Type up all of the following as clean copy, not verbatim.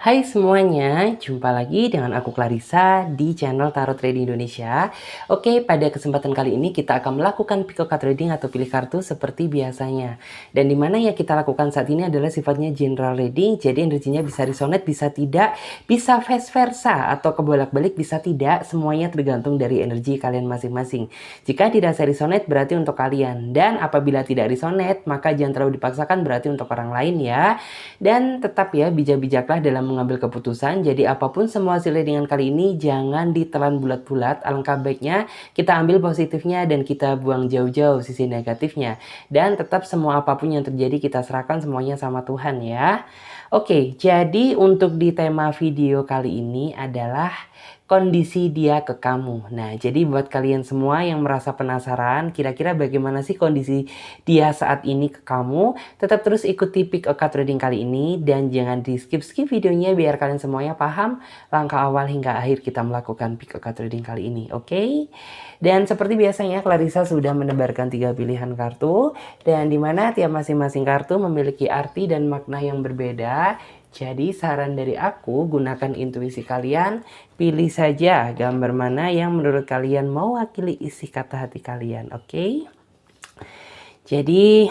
Hai semuanya, jumpa lagi dengan aku Clarissa di channel Tarot Trading Indonesia. Oke, pada kesempatan kali ini kita akan melakukan pick card reading atau pilih kartu seperti biasanya. Dan dimana yang kita lakukan saat ini adalah sifatnya general reading, jadi energinya bisa resonate, bisa tidak, bisa vice versa, atau kebolak-balik bisa tidak, semuanya tergantung dari energi kalian masing-masing. Jika dirasa resonate berarti untuk kalian, dan apabila tidak resonate maka jangan terlalu dipaksakan, berarti untuk orang lain ya. Dan tetap ya, bijak-bijaklah dalam mengambil keputusan. Jadi apapun semua hasil readingan kali ini jangan ditelan bulat-bulat. Alangkah baiknya kita ambil positifnya dan kita buang jauh-jauh sisi negatifnya. Dan tetap semua apapun yang terjadi kita serahkan semuanya sama Tuhan ya. Oke, jadi untuk di tema video kali ini adalah kondisi dia ke kamu. Nah, jadi buat kalian semua yang merasa penasaran, kira-kira bagaimana sih kondisi dia saat ini ke kamu, tetap terus ikuti pick card reading kali ini dan jangan di skip-skip videonya biar kalian semuanya paham langkah awal hingga akhir kita melakukan pick card reading kali ini, oke? Dan seperti biasanya Clarissa sudah menebarkan 3 pilihan kartu dan dimana tiap masing-masing kartu memiliki arti dan makna yang berbeda. Jadi saran dari aku, gunakan intuisi kalian, pilih saja gambar mana yang menurut kalian mewakili isi kata hati kalian, oke? Jadi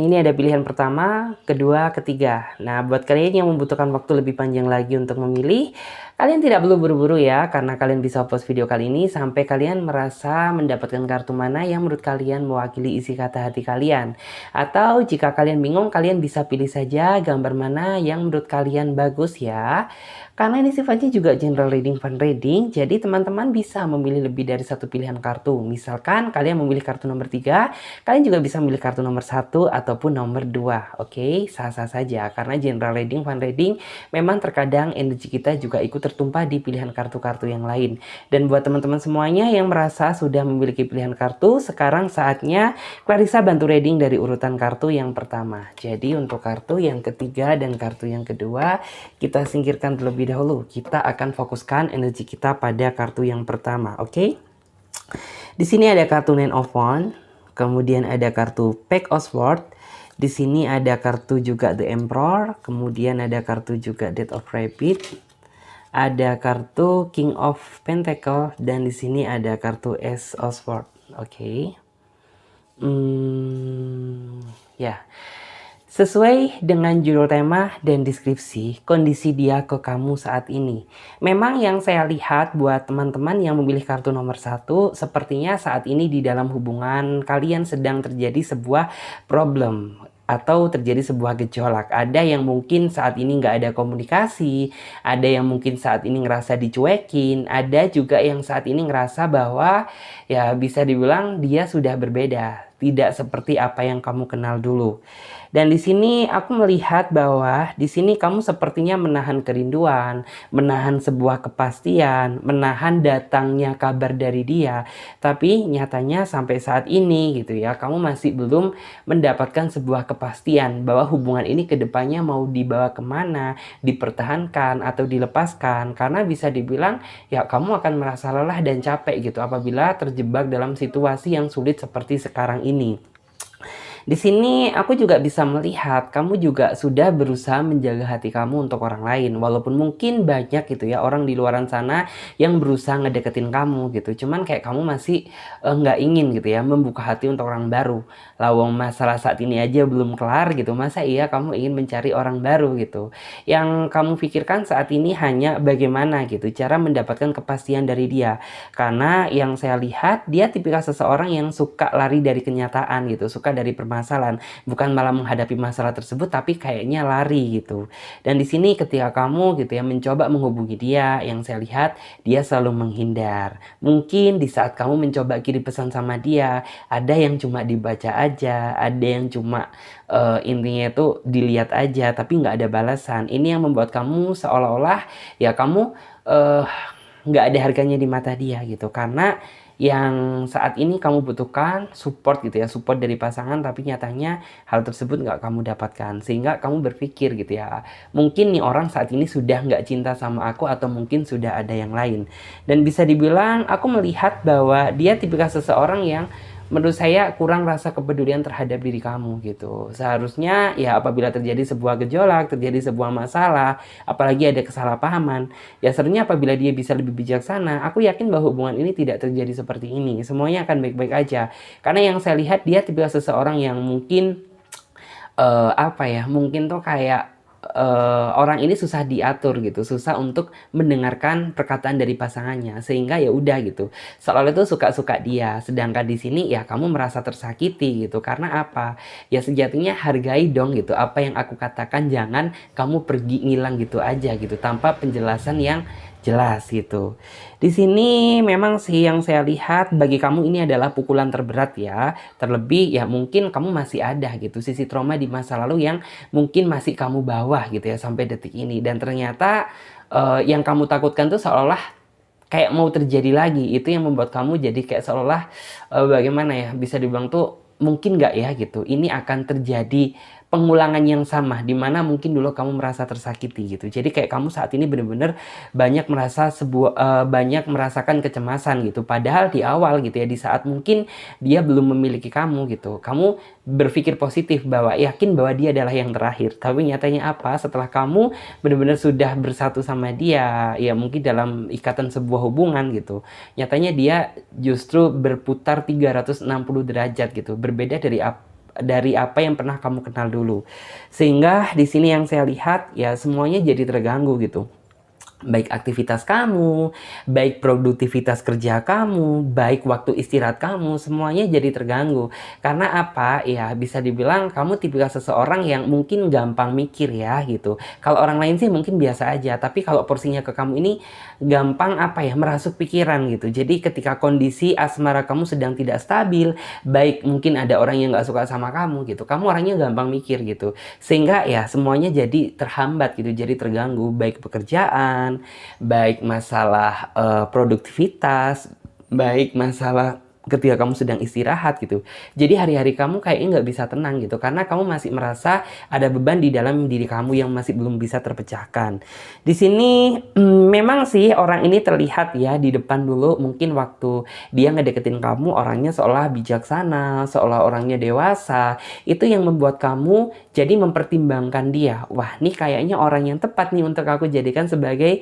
ini ada pilihan pertama, kedua, ketiga. Nah, buat kalian yang membutuhkan waktu lebih panjang lagi untuk memilih, kalian tidak perlu buru-buru ya, karena kalian bisa pause video kali ini sampai kalian merasa mendapatkan kartu mana yang menurut kalian mewakili isi kata hati kalian. Atau jika kalian bingung, kalian bisa pilih saja gambar mana yang menurut kalian bagus ya. Karena ini sifatnya juga general reading, fun reading, jadi teman-teman bisa memilih lebih dari satu pilihan kartu. Misalkan kalian memilih kartu nomor 3, kalian juga bisa memilih kartu nomor 1 ataupun nomor 2. Oke, sah-sah saja. Karena general reading, fun reading, memang terkadang energi kita juga ikut tertumpah di pilihan kartu-kartu yang lain. Dan buat teman-teman semuanya yang merasa sudah memiliki pilihan kartu, sekarang saatnya Clarissa bantu reading dari urutan kartu yang pertama. Jadi untuk kartu yang ketiga dan kartu yang kedua, kita singkirkan terlebih dahulu. Kita akan fokuskan energi kita pada kartu yang pertama, oke? Di sini ada kartu Nine of Wands, kemudian ada kartu Page of Swords. Di sini ada kartu juga The Emperor, kemudian ada kartu juga Death of Rabbit. Ada kartu King of Pentacle dan di sini ada kartu Ace of Swords, oke? Ya. Sesuai dengan judul tema dan deskripsi, kondisi dia ke kamu saat ini. Memang yang saya lihat buat teman-teman yang memilih kartu nomor 1, sepertinya saat ini di dalam hubungan kalian sedang terjadi sebuah problem atau terjadi sebuah gejolak. Ada yang mungkin saat ini nggak ada komunikasi, ada yang mungkin saat ini ngerasa dicuekin, ada juga yang saat ini ngerasa bahwa ya bisa dibilang dia sudah berbeda, tidak seperti apa yang kamu kenal dulu. Dan di sini aku melihat bahwa di sini kamu sepertinya menahan kerinduan, menahan sebuah kepastian, menahan datangnya kabar dari dia. Tapi nyatanya sampai saat ini gitu ya, kamu masih belum mendapatkan sebuah kepastian bahwa hubungan ini kedepannya mau dibawa kemana, dipertahankan atau dilepaskan. Karena bisa dibilang ya kamu akan merasa lelah dan capek gitu apabila terjebak dalam situasi yang sulit seperti sekarang ini. Di sini aku juga bisa melihat kamu juga sudah berusaha menjaga hati kamu untuk orang lain. Walaupun mungkin banyak gitu ya orang di luaran sana yang berusaha ngedeketin kamu gitu. Cuman kayak kamu masih nggak ingin gitu ya membuka hati untuk orang baru. Lawang masalah saat ini aja belum kelar gitu. Masa iya kamu ingin mencari orang baru gitu. Yang kamu pikirkan saat ini hanya bagaimana gitu cara mendapatkan kepastian dari dia. Karena yang saya lihat dia tipikal seseorang yang suka lari dari kenyataan gitu. Suka dari permasalahan, bukan malah menghadapi masalah tersebut tapi kayaknya lari gitu. Dan di sini ketika kamu gitu ya mencoba menghubungi dia, yang saya lihat dia selalu menghindar. Mungkin di saat kamu mencoba kirim pesan sama dia, ada yang cuma dibaca aja, ada yang cuma intinya itu dilihat aja tapi nggak ada balasan. Ini yang membuat kamu seolah-olah ya kamu nggak ada harganya di mata dia gitu. Karena yang saat ini kamu butuhkan support gitu ya, support dari pasangan, tapi nyatanya hal tersebut nggak kamu dapatkan, sehingga kamu berpikir gitu ya, mungkin nih orang saat ini sudah nggak cinta sama aku atau mungkin sudah ada yang lain. Dan bisa dibilang aku melihat bahwa dia tipikal seseorang yang menurut saya kurang rasa kepedulian terhadap diri kamu gitu. Seharusnya ya apabila terjadi sebuah gejolak, terjadi sebuah masalah, apalagi ada kesalahpahaman, ya seharusnya apabila dia bisa lebih bijaksana, aku yakin bahwa hubungan ini tidak terjadi seperti ini. Semuanya akan baik-baik aja. Karena yang saya lihat dia tipe seseorang yang mungkin apa ya, mungkin tuh kayak orang ini susah diatur gitu, susah untuk mendengarkan perkataan dari pasangannya, sehingga ya udah gitu. Seolah itu suka-suka dia, sedangkan di sini ya kamu merasa tersakiti gitu. Karena apa? Ya sejatinya hargai dong gitu apa yang aku katakan, jangan kamu pergi ngilang gitu aja gitu tanpa penjelasan yang jelas gitu. Di sini memang sih yang saya lihat bagi kamu ini adalah pukulan terberat ya. Terlebih ya mungkin kamu masih ada gitu sisi trauma di masa lalu yang mungkin masih kamu bawa gitu ya sampai detik ini. Dan ternyata yang kamu takutkan tuh seolah-olah kayak mau terjadi lagi. Itu yang membuat kamu jadi kayak seolah-olah bagaimana ya, bisa dibilang tuh mungkin nggak ya gitu ini akan terjadi pengulangan yang sama di mana mungkin dulu kamu merasa tersakiti gitu. Jadi kayak kamu saat ini bener-bener banyak merasakan kecemasan gitu. Padahal di awal gitu ya, di saat mungkin dia belum memiliki kamu gitu, kamu berpikir positif bahwa yakin bahwa dia adalah yang terakhir. Tapi nyatanya apa? Setelah kamu benar-benar sudah bersatu sama dia, ya mungkin dalam ikatan sebuah hubungan gitu, nyatanya dia justru berputar 360 derajat gitu, berbeda dari apa yang pernah kamu kenal dulu. Sehingga di sini yang saya lihat ya semuanya jadi terganggu gitu. Baik aktivitas kamu, baik produktivitas kerja kamu, baik waktu istirahat kamu, semuanya jadi terganggu. Karena apa? Ya bisa dibilang kamu tipikal seseorang yang mungkin gampang mikir ya gitu. Kalau orang lain sih mungkin biasa aja, tapi kalau porsinya ke kamu ini gampang apa ya, merasuk pikiran gitu. Jadi ketika kondisi asmara kamu sedang tidak stabil, baik mungkin ada orang yang gak suka sama kamu gitu, kamu orangnya gampang mikir gitu. Sehingga ya semuanya jadi terhambat gitu, jadi terganggu, baik pekerjaan, baik masalah produktivitas, baik masalah ketika kamu sedang istirahat gitu. Jadi hari-hari kamu kayaknya nggak bisa tenang gitu, karena kamu masih merasa ada beban di dalam diri kamu yang masih belum bisa terpecahkan. Di sini memang sih orang ini terlihat ya di depan dulu, mungkin waktu dia ngedeketin kamu orangnya seolah bijaksana, seolah orangnya dewasa. Itu yang membuat kamu jadi mempertimbangkan dia. Wah, nih kayaknya orang yang tepat nih untuk aku jadikan sebagai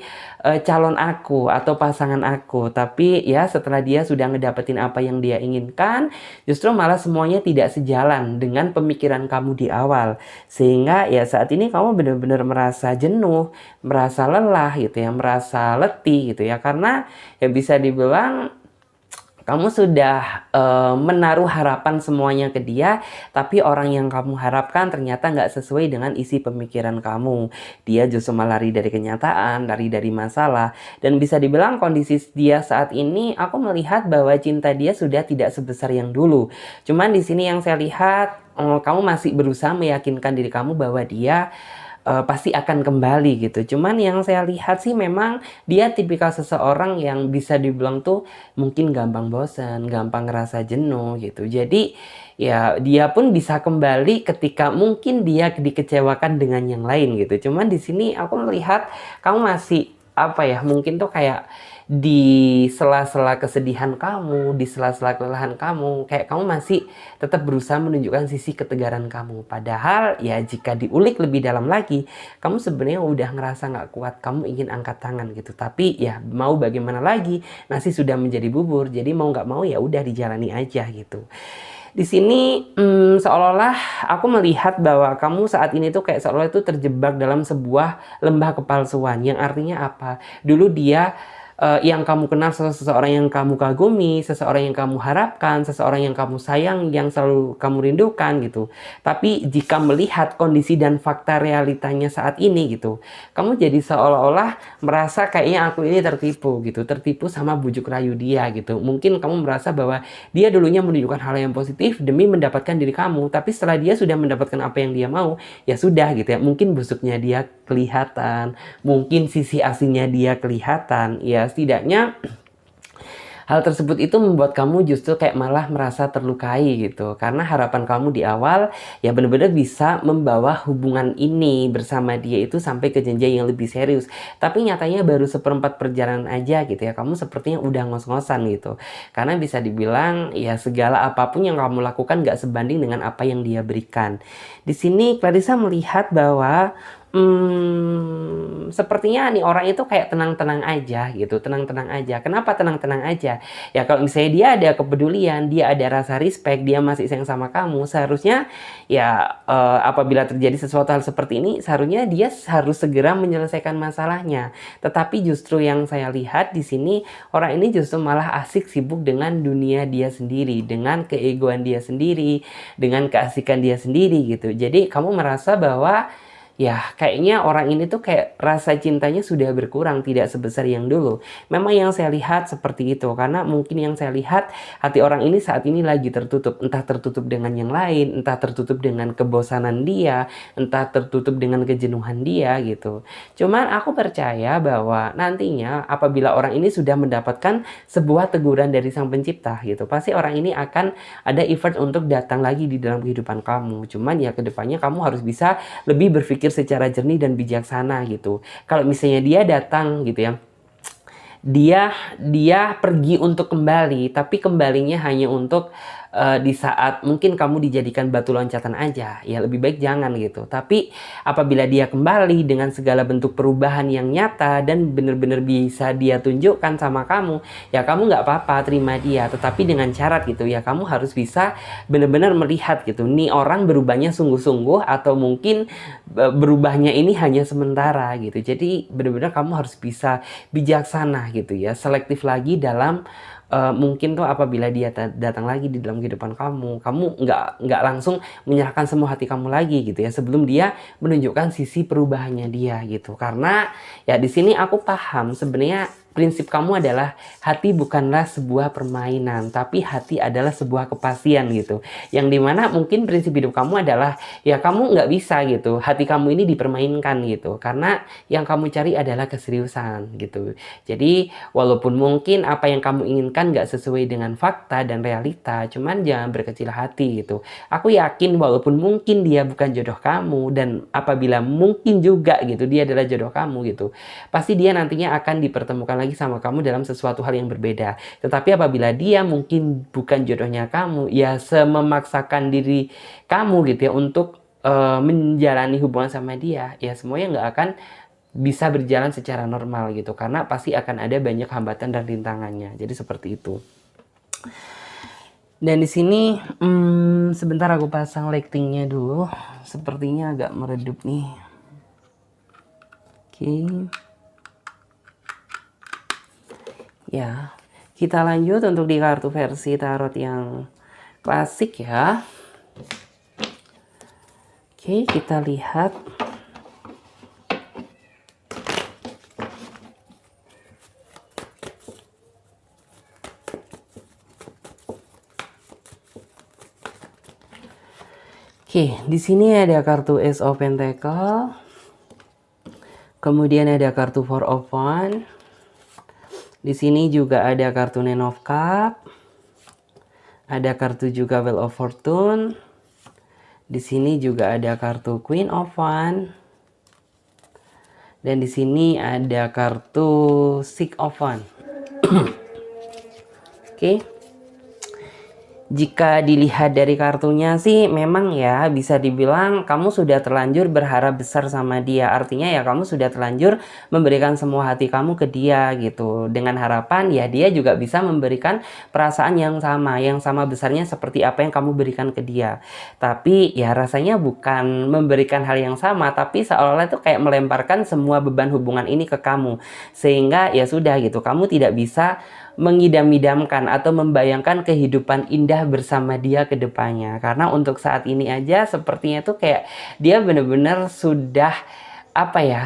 calon aku atau pasangan aku. Tapi ya setelah dia sudah ngedapetin apa yang dia inginkan, justru malah semuanya tidak sejalan dengan pemikiran kamu di awal. Sehingga ya saat ini kamu benar-benar merasa jenuh, merasa lelah gitu ya, merasa letih gitu ya. Karena ya bisa dibilang kamu sudah menaruh harapan semuanya ke dia, tapi orang yang kamu harapkan ternyata nggak sesuai dengan isi pemikiran kamu. Dia justru malah lari dari kenyataan, lari dari masalah. Dan bisa dibilang kondisi dia saat ini, aku melihat bahwa cinta dia sudah tidak sebesar yang dulu. Cuman di sini yang saya lihat, kamu masih berusaha meyakinkan diri kamu bahwa dia pasti akan kembali gitu. Cuman yang saya lihat sih memang dia tipikal seseorang yang bisa dibilang tuh mungkin gampang bosan, gampang ngerasa jenuh gitu. Jadi ya dia pun bisa kembali ketika mungkin dia dikecewakan dengan yang lain gitu. Cuman di sini aku melihat kamu masih apa ya, mungkin tuh kayak di sela-sela kesedihan kamu, di sela-sela kelelahan kamu, kayak kamu masih tetap berusaha menunjukkan sisi ketegaran kamu. Padahal ya jika diulik lebih dalam lagi, kamu sebenarnya udah ngerasa nggak kuat, kamu ingin angkat tangan gitu. Tapi ya mau bagaimana lagi, nasi sudah menjadi bubur, jadi mau nggak mau ya udah dijalani aja gitu. Di sini seolah-olah aku melihat bahwa kamu saat ini tuh kayak seolah itu terjebak dalam sebuah lembah kepalsuan, yang artinya apa? Dulu dia yang kamu kenal, seseorang yang kamu kagumi, seseorang yang kamu harapkan, seseorang yang kamu sayang, yang selalu kamu rindukan gitu. Tapi jika melihat kondisi dan fakta realitanya saat ini gitu, kamu jadi seolah-olah merasa kayaknya aku ini tertipu gitu, tertipu sama bujuk rayu dia gitu. Mungkin kamu merasa bahwa dia dulunya menunjukkan hal yang positif demi mendapatkan diri kamu, tapi setelah dia sudah mendapatkan apa yang dia mau, ya sudah gitu ya. Mungkin busuknya dia kelihatan, mungkin sisi aslinya dia kelihatan, ya setidaknya Hal tersebut itu membuat kamu justru kayak malah merasa terlukai gitu. Karena harapan kamu di awal ya benar-benar bisa membawa hubungan ini bersama dia itu sampai ke jenjang yang lebih serius. Tapi nyatanya baru seperempat perjalanan aja gitu ya. Kamu sepertinya udah ngos-ngosan gitu. Karena bisa dibilang ya segala apapun yang kamu lakukan gak sebanding dengan apa yang dia berikan. Di sini Clarissa melihat bahwa sepertinya nih orang itu kayak tenang-tenang aja gitu, tenang-tenang aja. Kenapa tenang-tenang aja? Ya kalau misalnya dia ada kepedulian, dia ada rasa respect, dia masih sayang sama kamu, seharusnya ya apabila terjadi sesuatu hal seperti ini, seharusnya dia harus segera menyelesaikan masalahnya. Tetapi justru yang saya lihat di sini, orang ini justru malah asik sibuk dengan dunia dia sendiri, dengan keegoan dia sendiri, dengan keasikan dia sendiri gitu. Jadi kamu merasa bahwa ya kayaknya orang ini tuh kayak rasa cintanya sudah berkurang, tidak sebesar yang dulu. Memang yang saya lihat seperti itu, karena mungkin yang saya lihat hati orang ini saat ini lagi tertutup. Entah tertutup dengan yang lain, entah tertutup dengan kebosanan dia, entah tertutup dengan kejenuhan dia gitu. Cuman aku percaya bahwa nantinya apabila orang ini sudah mendapatkan sebuah teguran dari Sang Pencipta gitu, pasti orang ini akan ada effort untuk datang lagi di dalam kehidupan kamu. Cuman ya kedepannya kamu harus bisa lebih berpikir secara jernih dan bijaksana gitu. Kalau misalnya dia datang gitu ya, dia pergi untuk kembali, tapi kembalinya hanya untuk di saat mungkin kamu dijadikan batu loncatan aja, ya lebih baik jangan gitu. Tapi apabila dia kembali dengan segala bentuk perubahan yang nyata dan benar-benar bisa dia tunjukkan sama kamu, ya kamu nggak apa-apa terima dia. Tetapi dengan syarat gitu ya, kamu harus bisa benar-benar melihat gitu, nih orang berubahnya sungguh-sungguh atau mungkin berubahnya ini hanya sementara gitu. Jadi benar-benar kamu harus bisa bijaksana gitu ya, selektif lagi dalam mungkin tuh apabila dia datang lagi di dalam kehidupan kamu nggak langsung menyerahkan semua hati kamu lagi gitu ya, sebelum dia menunjukkan sisi perubahannya dia gitu. Karena ya di sini aku paham sebenarnya prinsip kamu adalah hati bukanlah sebuah permainan, tapi hati adalah sebuah kepastian gitu. Yang dimana mungkin prinsip hidup kamu adalah ya kamu nggak bisa gitu, hati kamu ini dipermainkan gitu. Karena yang kamu cari adalah keseriusan gitu. Jadi walaupun mungkin apa yang kamu inginkan nggak sesuai dengan fakta dan realita, cuman jangan berkecil hati gitu. Aku yakin walaupun mungkin dia bukan jodoh kamu, dan apabila mungkin juga gitu dia adalah jodoh kamu gitu, pasti dia nantinya akan dipertemukan lagi sama kamu dalam sesuatu hal yang berbeda. Tetapi apabila dia mungkin bukan jodohnya kamu, ya sememaksakan diri kamu gitu ya untuk menjalani hubungan sama dia, ya semuanya nggak akan bisa berjalan secara normal gitu, karena pasti akan ada banyak hambatan dan rintangannya. Jadi seperti itu. Dan di sini sebentar aku pasang lightingnya dulu, sepertinya agak meredup nih. Oke. Ya, kita lanjut untuk di kartu versi tarot yang klasik ya. Oke, kita lihat. Oke, di sini ada kartu Ace of Pentacle. Kemudian ada kartu Four of Wands. Di sini juga ada kartu Nine of Cups. Ada kartu juga Wheel of Fortune. Di sini juga ada kartu Queen of Wands. Dan di sini ada kartu Six of Wands. Oke. Jika dilihat dari kartunya sih memang ya bisa dibilang kamu sudah terlanjur berharap besar sama dia. Artinya ya kamu sudah terlanjur memberikan semua hati kamu ke dia gitu. Dengan harapan ya dia juga bisa memberikan perasaan yang sama besarnya seperti apa yang kamu berikan ke dia. Tapi ya rasanya bukan memberikan hal yang sama, tapi seolah-olah itu kayak melemparkan semua beban hubungan ini ke kamu. Sehingga ya sudah gitu, kamu tidak bisa mengidam-idamkan atau membayangkan kehidupan indah bersama dia ke depannya. Karena untuk saat ini aja sepertinya tuh kayak dia bener-bener sudah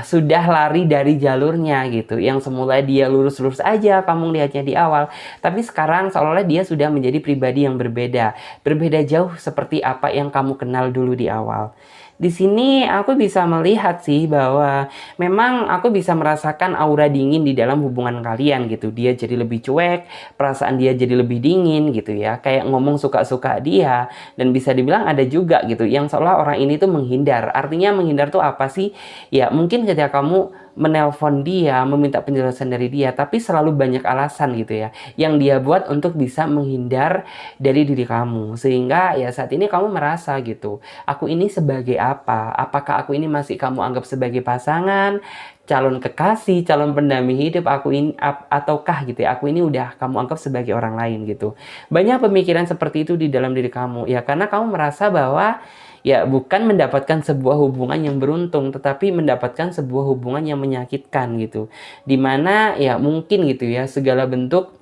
sudah lari dari jalurnya gitu. Yang semula dia lurus-lurus aja kamu lihatnya di awal, tapi sekarang seolah-olah dia sudah menjadi pribadi yang berbeda jauh seperti apa yang kamu kenal dulu di awal. Di sini aku bisa melihat sih bahwa memang aku bisa merasakan aura dingin di dalam hubungan kalian gitu. Dia jadi lebih cuek, perasaan dia jadi lebih dingin gitu ya. Kayak ngomong suka-suka dia, dan bisa dibilang ada juga gitu yang seolah orang ini tuh menghindar. Artinya menghindar tuh apa sih? Ya mungkin ketika kamu menelpon dia, meminta penjelasan dari dia, tapi selalu banyak alasan gitu ya yang dia buat untuk bisa menghindar dari diri kamu. Sehingga ya saat ini kamu merasa gitu, aku ini sebagai apa? Apakah aku ini masih kamu anggap sebagai pasangan, calon kekasih, calon pendamping hidup aku ini, ataukah gitu ya, aku ini udah kamu anggap sebagai orang lain gitu. Banyak pemikiran seperti itu di dalam diri kamu ya, karena kamu merasa bahwa ya bukan mendapatkan sebuah hubungan yang beruntung, tetapi mendapatkan sebuah hubungan yang menyakitkan gitu. Dimana ya mungkin gitu ya, segala bentuk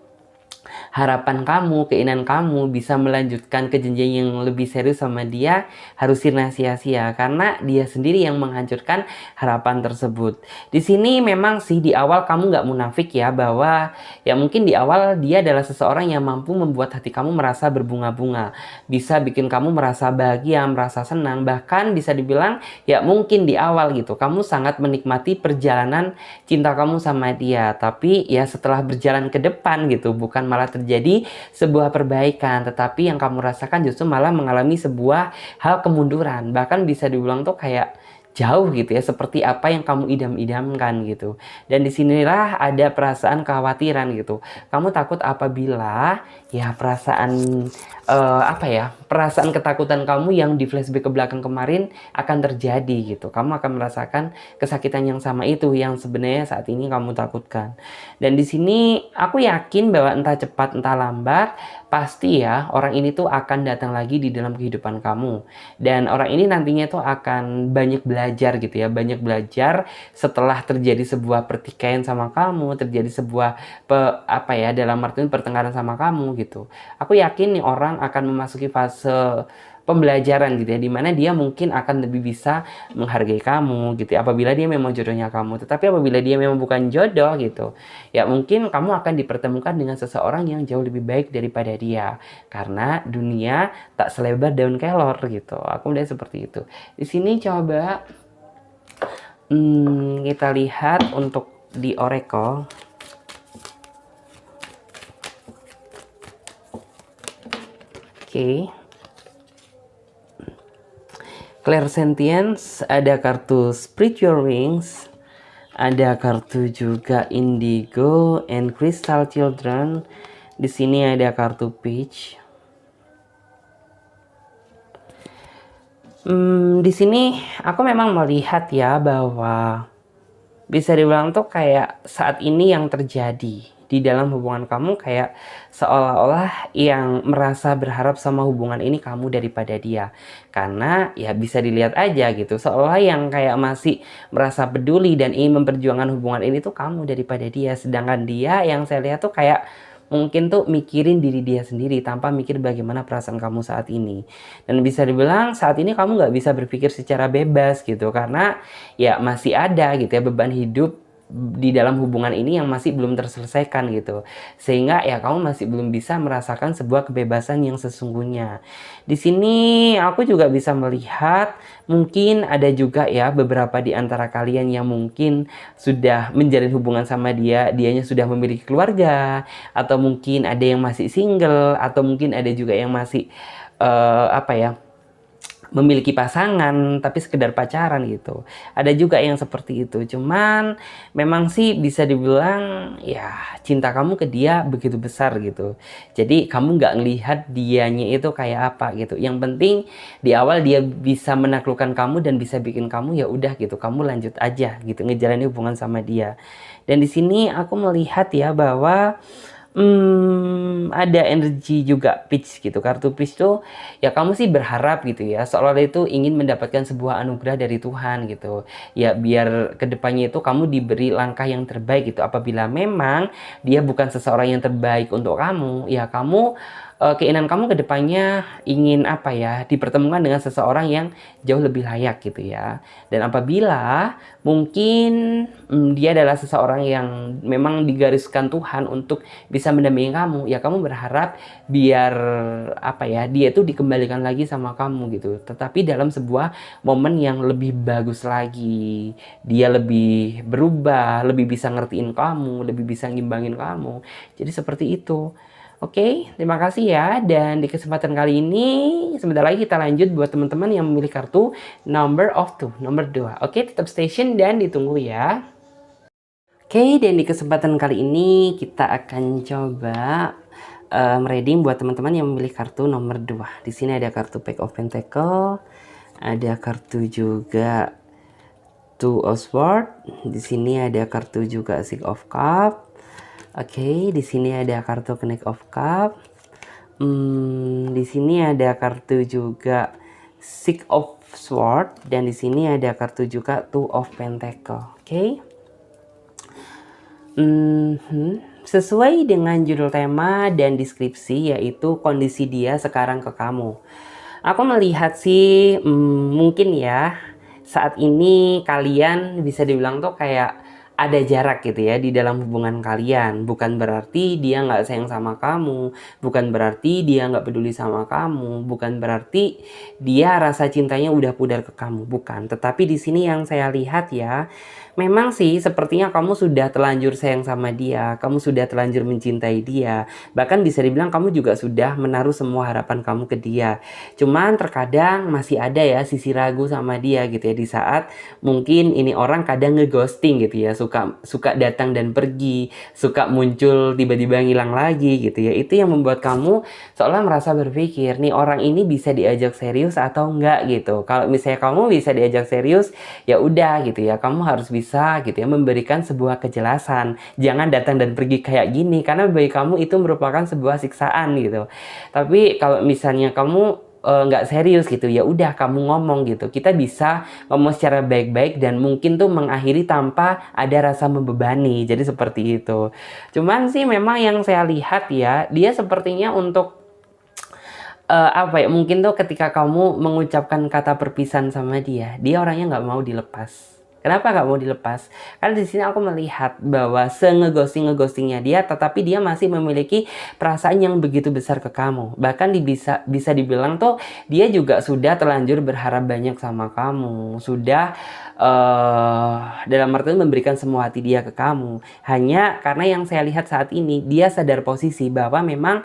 harapan kamu, keinginan kamu bisa melanjutkan ke jenjang yang lebih serius sama dia harus sia-sia karena dia sendiri yang menghancurkan harapan tersebut. Di sini memang sih di awal kamu nggak munafik ya, bahwa ya mungkin di awal dia adalah seseorang yang mampu membuat hati kamu merasa berbunga-bunga, bisa bikin kamu merasa bahagia, merasa senang, bahkan bisa dibilang ya mungkin di awal gitu kamu sangat menikmati perjalanan cinta kamu sama dia. Tapi ya setelah berjalan ke depan gitu, bukan malah terjadi sebuah perbaikan, tetapi yang kamu rasakan justru malah mengalami sebuah hal kemunduran. Bahkan bisa dibilang tuh kayak jauh gitu ya, seperti apa yang kamu idam-idamkan gitu. Dan disinilah ada perasaan kekhawatiran gitu. Kamu takut apabila ya perasaan perasaan ketakutan kamu yang di flashback ke belakang kemarin akan terjadi gitu. Kamu akan merasakan kesakitan yang sama itu yang sebenarnya saat ini kamu takutkan. Dan di sini aku yakin bahwa entah cepat entah lambat pasti ya orang ini tuh akan datang lagi di dalam kehidupan kamu. Dan orang ini nantinya tuh akan banyak belajar gitu ya, banyak belajar setelah terjadi sebuah pertikaian sama kamu, terjadi sebuah dalam artian pertengkaran sama kamu gitu. Aku yakin nih orang akan memasuki fase pembelajaran gitu ya, dimana dia mungkin akan lebih bisa menghargai kamu gitu ya, apabila dia memang jodohnya kamu. Tetapi apabila dia memang bukan jodoh gitu ya, mungkin kamu akan dipertemukan dengan seseorang yang jauh lebih baik daripada dia, karena dunia tak selebar daun kelor gitu. Aku melihat seperti itu. Di sini coba kita lihat untuk di oracle. Oke. Clairsentience, ada kartu Spiritual Wings, ada kartu juga Indigo and Crystal Children. Di sini ada kartu Peach. Di sini aku memang melihat ya bahwa bisa dibilang tuh kayak saat ini yang terjadi di dalam hubungan kamu kayak seolah-olah yang merasa berharap sama hubungan ini kamu daripada dia. Karena ya bisa dilihat aja gitu, seolah yang kayak masih merasa peduli dan ingin memperjuangkan hubungan ini tuh kamu daripada dia. Sedangkan dia yang saya lihat tuh kayak mungkin tuh mikirin diri dia sendiri tanpa mikir bagaimana perasaan kamu saat ini. Dan bisa dibilang saat ini kamu nggak bisa berpikir secara bebas gitu, karena ya masih ada gitu ya beban hidup di dalam hubungan ini yang masih belum terselesaikan gitu, sehingga ya kamu masih belum bisa merasakan sebuah kebebasan yang sesungguhnya. Di sini aku juga bisa melihat mungkin ada juga ya beberapa di antara kalian yang mungkin sudah menjalin hubungan sama dia, dianya sudah memiliki keluarga, atau mungkin ada yang masih single, atau mungkin ada juga yang masih memiliki pasangan tapi sekedar pacaran gitu. Ada juga yang seperti itu. Cuman memang sih bisa dibilang ya cinta kamu ke dia begitu besar gitu. Jadi kamu nggak ngelihat dianya itu kayak apa gitu. Yang penting di awal dia bisa menaklukkan kamu dan bisa bikin kamu ya udah gitu, kamu lanjut aja gitu ngejalani hubungan sama dia. Dan di sini aku melihat ya bahwa ada energi juga Peach gitu. Kartu Peach tuh ya kamu sih berharap gitu ya, seolah itu ingin mendapatkan sebuah anugerah dari Tuhan gitu ya, biar kedepannya itu kamu diberi langkah yang terbaik gitu. Apabila memang dia bukan seseorang yang terbaik untuk kamu, ya kamu keinginan kamu ke depannya ingin apa ya, dipertemukan dengan seseorang yang jauh lebih layak gitu ya. Dan apabila mungkin dia adalah seseorang yang memang digariskan Tuhan untuk bisa mendampingi kamu, ya kamu berharap biar apa ya, dia itu dikembalikan lagi sama kamu gitu. Tetapi dalam sebuah momen yang lebih bagus lagi, dia lebih berubah, lebih bisa ngertiin kamu, lebih bisa ngimbangin kamu. Jadi seperti itu. Oke, terima kasih ya. Dan di kesempatan kali ini, sebentar lagi kita lanjut buat teman-teman yang memilih kartu number of two, nomor 2. Oke, tetap station dan ditunggu ya. Oke, dan di kesempatan kali ini kita akan coba reading buat teman-teman yang memilih kartu nomor 2. Di sini ada kartu Pack of Pentacle, ada kartu juga Two of Swords. Di sini ada kartu juga Six of Cup. Oke, di sini ada kartu Knight of Cup. Di sini ada kartu juga Six of Swords dan di sini ada kartu juga Two of Pentacle. Oke. Sesuai dengan judul tema dan deskripsi, yaitu kondisi dia sekarang ke kamu. Aku melihat sih mungkin ya saat ini kalian bisa dibilang tuh kayak ada jarak gitu ya di dalam hubungan kalian. Bukan berarti dia nggak sayang sama kamu, bukan berarti dia nggak peduli sama kamu, bukan berarti dia rasa cintanya udah pudar ke kamu, bukan. Tetapi di sini yang saya lihat ya, memang sih sepertinya kamu sudah terlanjur sayang sama dia, kamu sudah terlanjur mencintai dia. Bahkan bisa dibilang kamu juga sudah menaruh semua harapan kamu ke dia. Cuman terkadang masih ada ya sisi ragu sama dia gitu ya, di saat mungkin ini orang kadang ngeghosting gitu ya, suka datang dan pergi, suka muncul tiba-tiba ngilang lagi gitu ya. Itu yang membuat kamu seolah merasa berpikir nih orang ini bisa diajak serius atau enggak gitu. Kalau misalnya kamu bisa diajak serius, ya udah gitu ya, kamu harus bisa gitu ya memberikan sebuah kejelasan. Jangan datang dan pergi kayak gini, karena bagi kamu itu merupakan sebuah siksaan gitu. Tapi kalau misalnya kamu nggak serius gitu, ya udah kamu ngomong gitu, kita bisa ngomong secara baik-baik dan mungkin tuh mengakhiri tanpa ada rasa membebani. Jadi seperti itu. Cuman sih memang yang saya lihat ya, dia sepertinya untuk apa ya, mungkin tuh ketika kamu mengucapkan kata perpisahan sama dia orangnya nggak mau dilepas. Kenapa nggak mau dilepas? Karena di sini aku melihat bahwa ngeghostingnya dia, tetapi dia masih memiliki perasaan yang begitu besar ke kamu. Bahkan bisa dibilang tuh dia juga sudah terlanjur berharap banyak sama kamu, sudah dalam artian memberikan semua hati dia ke kamu. Hanya karena yang saya lihat saat ini, dia sadar posisi bahwa memang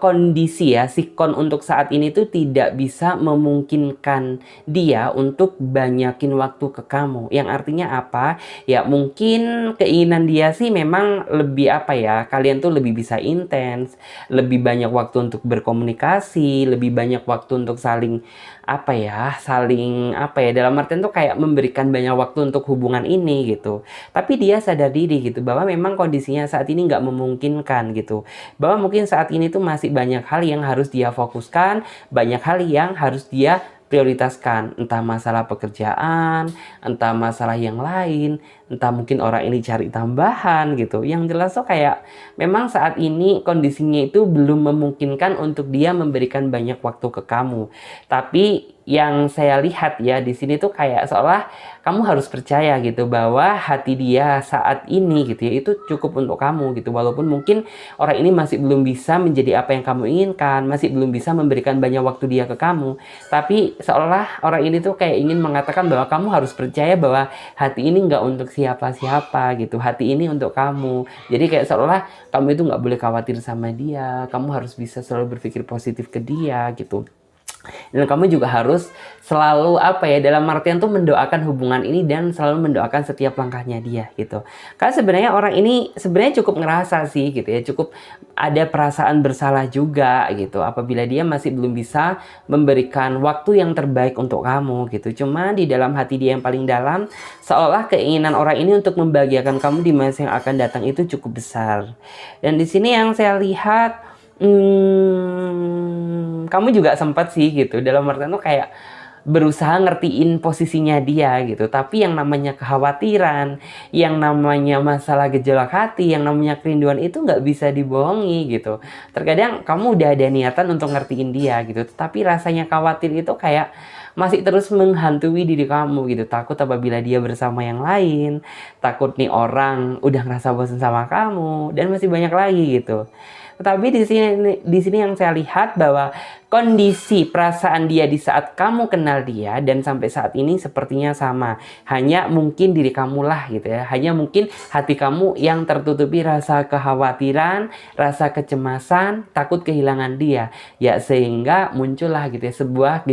kondisi ya, sikon untuk saat ini tuh tidak bisa memungkinkan dia untuk banyakin waktu ke kamu. Yang artinya apa? Ya mungkin keinginan dia sih memang lebih apa ya, kalian tuh lebih bisa intens, lebih banyak waktu untuk berkomunikasi, lebih banyak waktu untuk saling apa ya, dalam artian tuh kayak memberikan banyak waktu untuk hubungan ini gitu. Tapi dia sadar diri gitu bahwa memang kondisinya saat ini nggak memungkinkan gitu, bahwa mungkin saat ini tuh masih banyak hal yang harus dia fokuskan, banyak hal yang harus dia prioritaskan, entah masalah pekerjaan, entah masalah yang lain, entah mungkin orang ini cari tambahan gitu. Yang jelas tuh kayak memang saat ini kondisinya itu belum memungkinkan untuk dia memberikan banyak waktu ke kamu. Tapi yang saya lihat ya di sini tuh kayak seolah kamu harus percaya gitu bahwa hati dia saat ini gitu ya itu cukup untuk kamu gitu, walaupun mungkin orang ini masih belum bisa menjadi apa yang kamu inginkan, masih belum bisa memberikan banyak waktu dia ke kamu, tapi seolah orang ini tuh kayak ingin mengatakan bahwa kamu harus percaya bahwa hati ini nggak untuk siapa-siapa gitu, hati ini untuk kamu. Jadi kayak seolah kamu itu nggak boleh khawatir sama dia, kamu harus bisa selalu berpikir positif ke dia gitu. Dan kamu juga harus selalu apa ya, dalam artian tuh mendoakan hubungan ini dan selalu mendoakan setiap langkahnya dia gitu. Karena sebenarnya orang ini sebenarnya cukup ngerasa sih gitu ya, cukup ada perasaan bersalah juga gitu apabila dia masih belum bisa memberikan waktu yang terbaik untuk kamu gitu. Cuma di dalam hati dia yang paling dalam seolah keinginan orang ini untuk membahagiakan kamu di masa yang akan datang itu cukup besar. Dan di sini yang saya lihat kamu juga sempat sih gitu, dalam artian tuh kayak berusaha ngertiin posisinya dia gitu. Tapi yang namanya kekhawatiran, yang namanya masalah gejolak hati, yang namanya kerinduan itu nggak bisa dibohongi gitu. Terkadang kamu udah ada niatan untuk ngertiin dia gitu, tapi rasanya khawatir itu kayak masih terus menghantui diri kamu gitu. Takut apabila dia bersama yang lain, takut nih orang udah ngerasa bosan sama kamu, dan masih banyak lagi gitu. Tetapi di sini yang saya lihat bahwa kondisi perasaan dia di saat kamu kenal dia dan sampai saat ini sepertinya sama. Hanya mungkin diri kamulah gitu ya. Hanya mungkin hati kamu yang tertutupi rasa kekhawatiran, rasa kecemasan, takut kehilangan dia. Ya sehingga muncullah gitu ya sebuah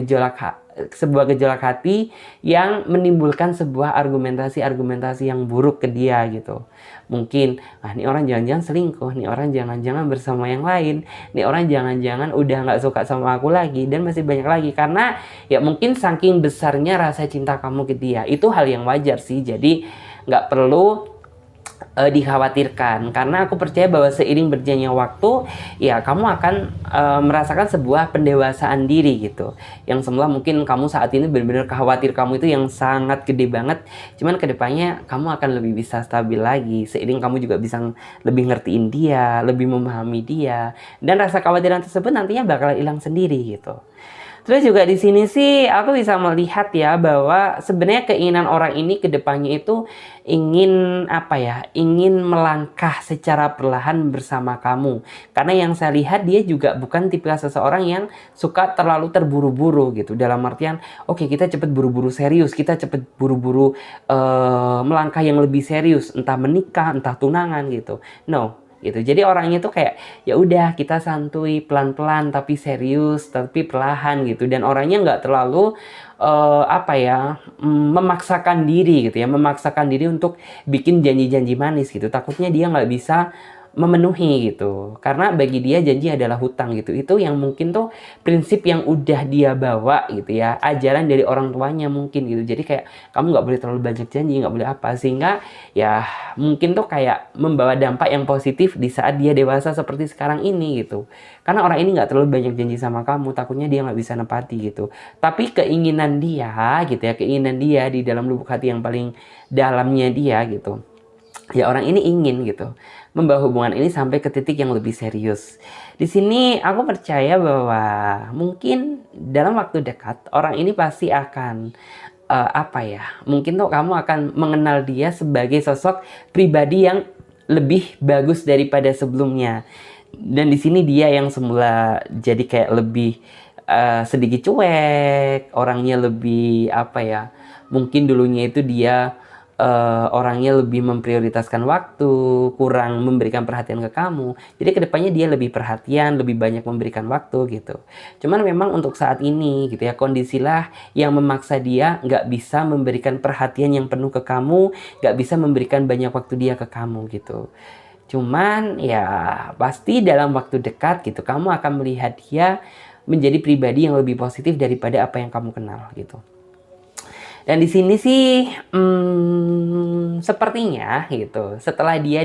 gejolak hati yang menimbulkan sebuah argumentasi-argumentasi yang buruk ke dia gitu. Mungkin, ini orang jangan-jangan selingkuh, nih orang jangan-jangan bersama yang lain, nih orang jangan-jangan udah nggak suka sama aku lagi, dan masih banyak lagi. Karena ya mungkin saking besarnya rasa cinta kamu ke dia, itu hal yang wajar sih. Jadi nggak perlu dikhawatirkan, karena aku percaya bahwa seiring berjalannya waktu ya kamu akan merasakan sebuah pendewasaan diri gitu, yang semula mungkin kamu saat ini benar-benar khawatir kamu itu yang sangat gede banget, cuman kedepannya kamu akan lebih bisa stabil lagi seiring kamu juga bisa lebih ngertiin dia, lebih memahami dia, dan rasa kekhawatiran tersebut nantinya bakal hilang sendiri gitu. Terus juga di sini sih aku bisa melihat ya bahwa sebenarnya keinginan orang ini ke depannya itu ingin apa ya? Ingin melangkah secara perlahan bersama kamu. Karena yang saya lihat dia juga bukan tipe seseorang yang suka terlalu terburu-buru gitu. Dalam artian, oke, kita cepet buru-buru serius, kita cepet buru-buru melangkah yang lebih serius, entah menikah, entah tunangan gitu. No, gitu. Jadi orangnya tuh kayak ya udah kita santuy, pelan-pelan tapi serius, tapi perlahan gitu. Dan orangnya nggak terlalu memaksakan diri gitu ya, memaksakan diri untuk bikin janji-janji manis gitu. Takutnya dia nggak bisa memenuhi gitu, karena bagi dia janji adalah hutang gitu. Itu yang mungkin tuh prinsip yang udah dia bawa gitu ya, ajaran dari orang tuanya mungkin gitu. Jadi kayak kamu nggak boleh terlalu banyak janji, nggak boleh apa, sehingga ya mungkin tuh kayak membawa dampak yang positif di saat dia dewasa seperti sekarang ini gitu. Karena orang ini nggak terlalu banyak janji sama kamu, takutnya dia nggak bisa nepati gitu. Tapi keinginan dia gitu ya, keinginan dia di dalam lubuk hati yang paling dalamnya dia gitu, ya orang ini ingin gitu membawa hubungan ini sampai ke titik yang lebih serius. Di sini aku percaya bahwa mungkin dalam waktu dekat orang ini pasti akan mungkin tuh kamu akan mengenal dia sebagai sosok pribadi yang lebih bagus daripada sebelumnya. Dan di sini dia yang semula jadi kayak lebih sedikit cuek, orangnya lebih mungkin dulunya itu dia orangnya lebih memprioritaskan waktu, kurang memberikan perhatian ke kamu. Jadi kedepannya dia lebih perhatian, lebih banyak memberikan waktu gitu. Cuman memang untuk saat ini gitu ya, kondisilah yang memaksa dia nggak bisa memberikan perhatian yang penuh ke kamu, nggak bisa memberikan banyak waktu dia ke kamu gitu. Cuman ya pasti dalam waktu dekat gitu, kamu akan melihat dia menjadi pribadi yang lebih positif daripada apa yang kamu kenal gitu. Dan di sini sih sepertinya gitu, setelah dia